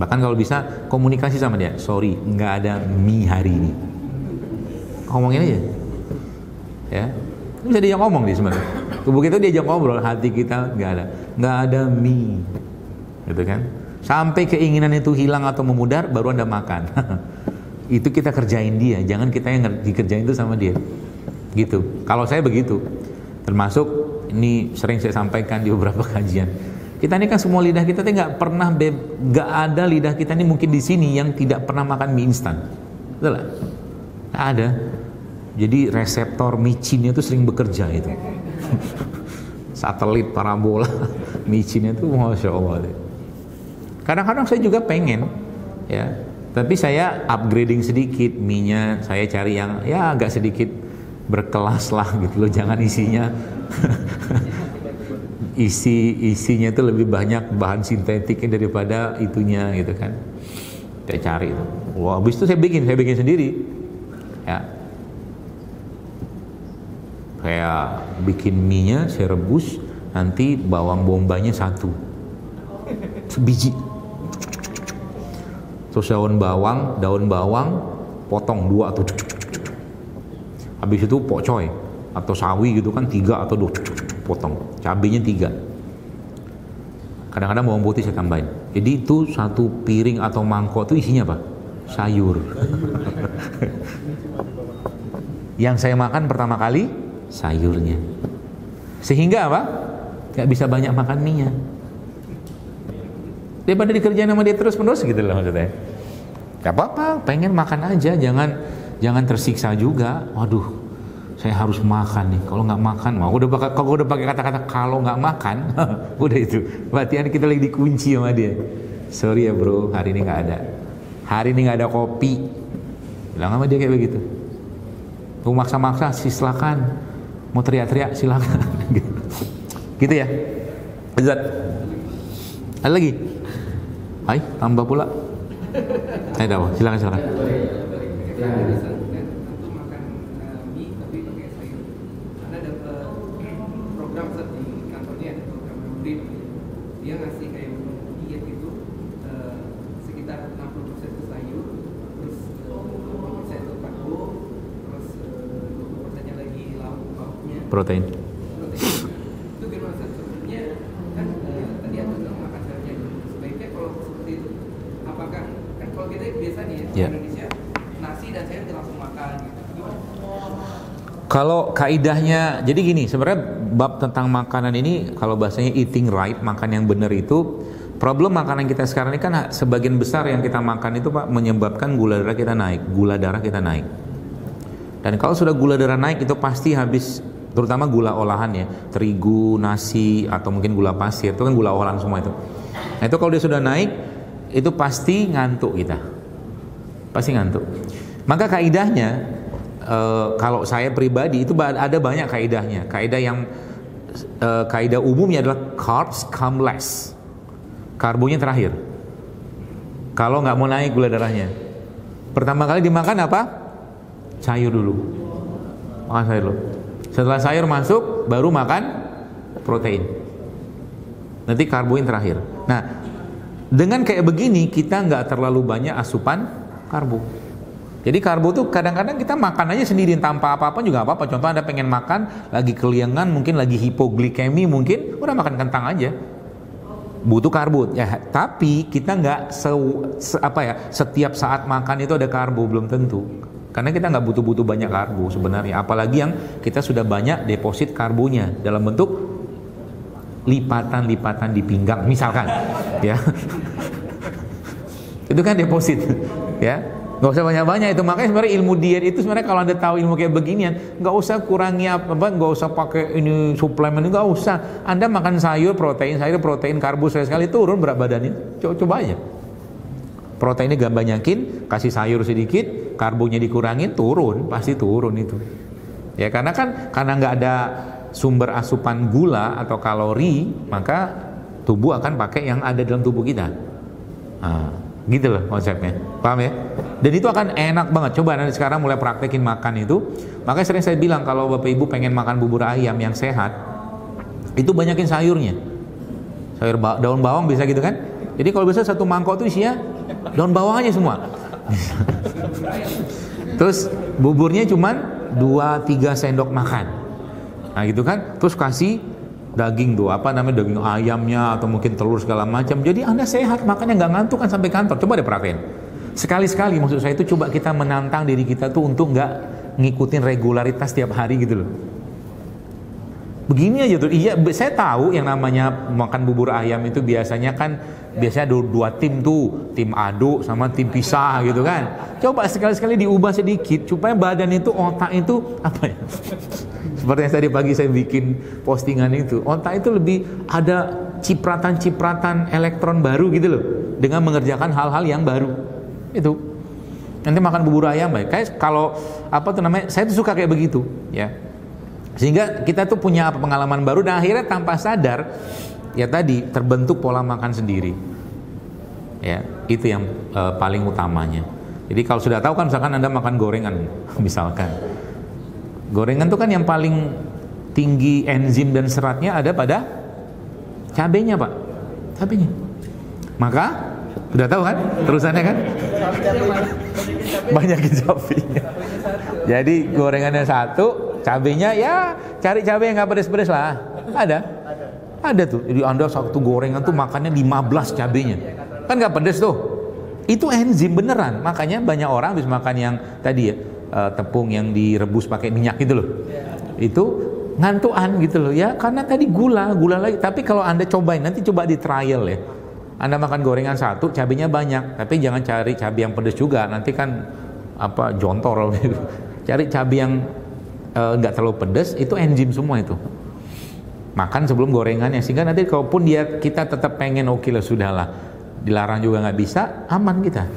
Bahkan kalau bisa komunikasi sama dia. Sorry, nggak ada mie hari ini. Ngomongin aja. Ya. Bisa diajak ngomong dia sebenarnya. Tubuh kita diajak ngobrol, hati kita nggak ada mie. Gitu kan? Sampai keinginan itu hilang atau memudar baru Anda makan. Itu kita kerjain dia, jangan kita yang dikerjain itu sama dia. Gitu. Kalau saya begitu. Termasuk ini sering saya sampaikan di beberapa kajian. Kita ini kan semua lidah kita nggak pernah nggak ada lidah kita ini mungkin di sini yang tidak pernah makan mie instan. Betul lah? Nggak ada. Jadi reseptor micinnya itu sering bekerja itu. Satelit parabola micinnya itu masya Allah. Kadang-kadang saya juga pengen, ya, tapi saya upgrading sedikit mie-nya, saya cari yang ya agak sedikit berkelas lah gitu loh, jangan isinya isinya itu lebih banyak bahan sintetiknya daripada itunya gitu kan. Saya cari itu. Wah, habis itu saya bikin sendiri. Ya. Kayak bikin mie-nya saya rebus, nanti bawang bombay-nya 1 sebiji, terus daun bawang potong 2 atau habis itu pokcoy atau sawi gitu kan 3 atau 2 potong, cabenya 3, kadang-kadang bawang putih saya tambahin. Jadi itu 1 piring atau mangkok itu isinya apa? Sayur. Yang saya makan pertama kali sayurnya, sehingga apa? Gak bisa banyak makan mie-nya, daripada dikerjain sama dia terus-menerus gitu loh maksudnya. Gak apa-apa, pengen makan aja, jangan tersiksa juga. Waduh, saya harus makan nih. Kalau nggak makan, kalau udah pakai kata-kata kalau nggak makan, udah itu. Berarti kita lagi dikunci sama dia. Sorry ya bro, hari ini nggak ada. Hari ini nggak ada kopi. Bilang sama dia kayak begitu. Mau maksa-maksa, silakan. Mau teriak-teriak, silakan. Gitu ya. Zat. Ada lagi? Hai, tambah pula. Ayo, silakan. Untuk makan mie tapi pakai sayur. Karena ada program di kantornya, program BRIM. Dia ngasih kayak diet itu sekitar 60% itu sayur, terus 20% itu karbo, terus 20%-nya lagi lauknya. Protein. Itu gimana sebenarnya? Kan tadi aku bilang makan sayurnya. Sebaiknya kalau seperti itu, apakah kan kalau kita biasa nih ya, Yeah. Indonesia nasi dan sayur langsung makan gitu. Gimana? Kalau kaidahnya, jadi gini, sebenarnya bab tentang makanan ini, kalau bahasanya eating right, makan yang benar itu, problem makanan kita sekarang ini kan sebagian besar yang kita makan itu Pak menyebabkan gula darah kita naik. Dan kalau sudah gula darah naik itu pasti habis, terutama gula olahan ya, terigu, nasi, atau mungkin gula pasir, itu kan gula olahan semua itu. Nah itu kalau dia sudah naik, itu pasti ngantuk kita. Pasti ngantuk. Maka kaidahnya, kalau saya pribadi itu ada banyak kaidahnya. Kaidah umumnya adalah carbs come last. Karbonya terakhir. Kalau nggak mau naik gula darahnya, pertama kali dimakan apa? Sayur dulu. Makan sayur dulu. Setelah sayur masuk, baru makan protein. Nanti karboin terakhir. Nah, dengan kayak begini kita nggak terlalu banyak asupan karbo. Jadi karbo tuh kadang-kadang kita makan aja sendirian tanpa apa-apa juga apa-apa. Contoh Anda pengen makan, lagi keliengan, mungkin lagi hipoglikemi, mungkin udah makan kentang aja. Butuh karbo ya, tapi kita nggak setiap saat makan itu ada karbo, belum tentu. Karena kita nggak butuh banyak karbo sebenarnya, apalagi yang kita sudah banyak deposit karbonya dalam bentuk lipatan di pinggang misalkan, ya. Itu kan deposit, ya. Nggak usah banyak-banyak itu. Makanya sebenarnya ilmu diet itu sebenarnya kalau Anda tahu ilmu kayak beginian, nggak usah kurangi nggak usah pakai ini suplemen, nggak usah. Anda makan sayur protein, karbo sekali turun berat badannya. Coba aja. Proteinnya gak banyakin, kasih sayur sedikit, karbonya dikurangin, turun, pasti turun itu. Ya karena nggak ada sumber asupan gula atau kalori, maka tubuh akan pakai yang ada dalam tubuh kita. Nah, gitu loh konsepnya, paham ya? Dan itu akan enak banget. Coba nanti sekarang mulai praktekin makan itu. Makanya sering saya bilang kalau bapak ibu pengen makan bubur ayam yang sehat, itu banyakin sayurnya. Sayur daun bawang bisa gitu kan? Jadi kalau bisa satu mangkok itu isinya daun bawang aja semua. Terus buburnya cuman 2-3 sendok makan. Nah gitu kan? Terus kasih daging tuh, daging ayamnya atau mungkin telur segala macam. Jadi Anda sehat, makanya nggak ngantuk kan sampai kantor. Coba deh perhatiin. Sekali-sekali maksud saya itu coba kita menantang diri kita tuh untuk nggak ngikutin regularitas tiap hari gitu loh. Begini aja tuh. Iya, saya tahu yang namanya makan bubur ayam itu biasanya dua tim tuh, tim adu sama tim pisah gitu kan. Coba sekali-sekali diubah sedikit supaya badan itu, otak itu seperti yang tadi pagi saya bikin postingan itu, otak itu lebih ada cipratan-cipratan elektron baru gitu loh, dengan mengerjakan hal-hal yang baru. Itu nanti makan bubur ayam baik. Kayak kalau saya tuh suka kayak begitu, ya. Sehingga kita tuh punya pengalaman baru dan akhirnya tanpa sadar ya tadi terbentuk pola makan sendiri. Ya, itu yang paling utamanya. Jadi kalau sudah tahu kan misalkan Anda makan gorengan misalkan. Gorengan tuh kan yang paling tinggi enzim dan seratnya ada pada cabenya, Pak. Cabenya. Maka udah tahu kan terusannya kan? Banyakin cabenya. Jadi gorengannya satu, cabenya ya cari cabai yang nggak pedes-pedes lah. Ada tuh. Jadi Anda satu gorengan tuh makannya 15 cabenya. Kan nggak pedes tuh. Itu enzim beneran. Makanya banyak orang habis makan yang tadi ya, tepung yang direbus pakai minyak gitu loh. Itu ngantuan gitu loh ya, karena tadi gula lagi. Tapi kalau Anda cobain, nanti coba di trial ya. Anda makan gorengan satu, cabenya banyak, tapi jangan cari cabai yang pedas juga. Nanti kan jontor gitu. Cari cabai yang nggak terlalu pedas, itu enzim semua itu. Makan sebelum gorengannya, sehingga nanti kalaupun kita tetap pengen oke lah, sudahlah, dilarang juga nggak bisa, aman kita.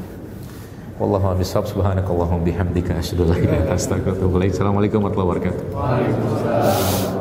Wallahu a'lam bishawab. Subhanakallahumma bihamdika asyhadu an la ilaha illa anta astaghfiruka wa atubu ilaik. Assalamualaikum warahmatullahi wabarakatuh. Waalaikumsalam.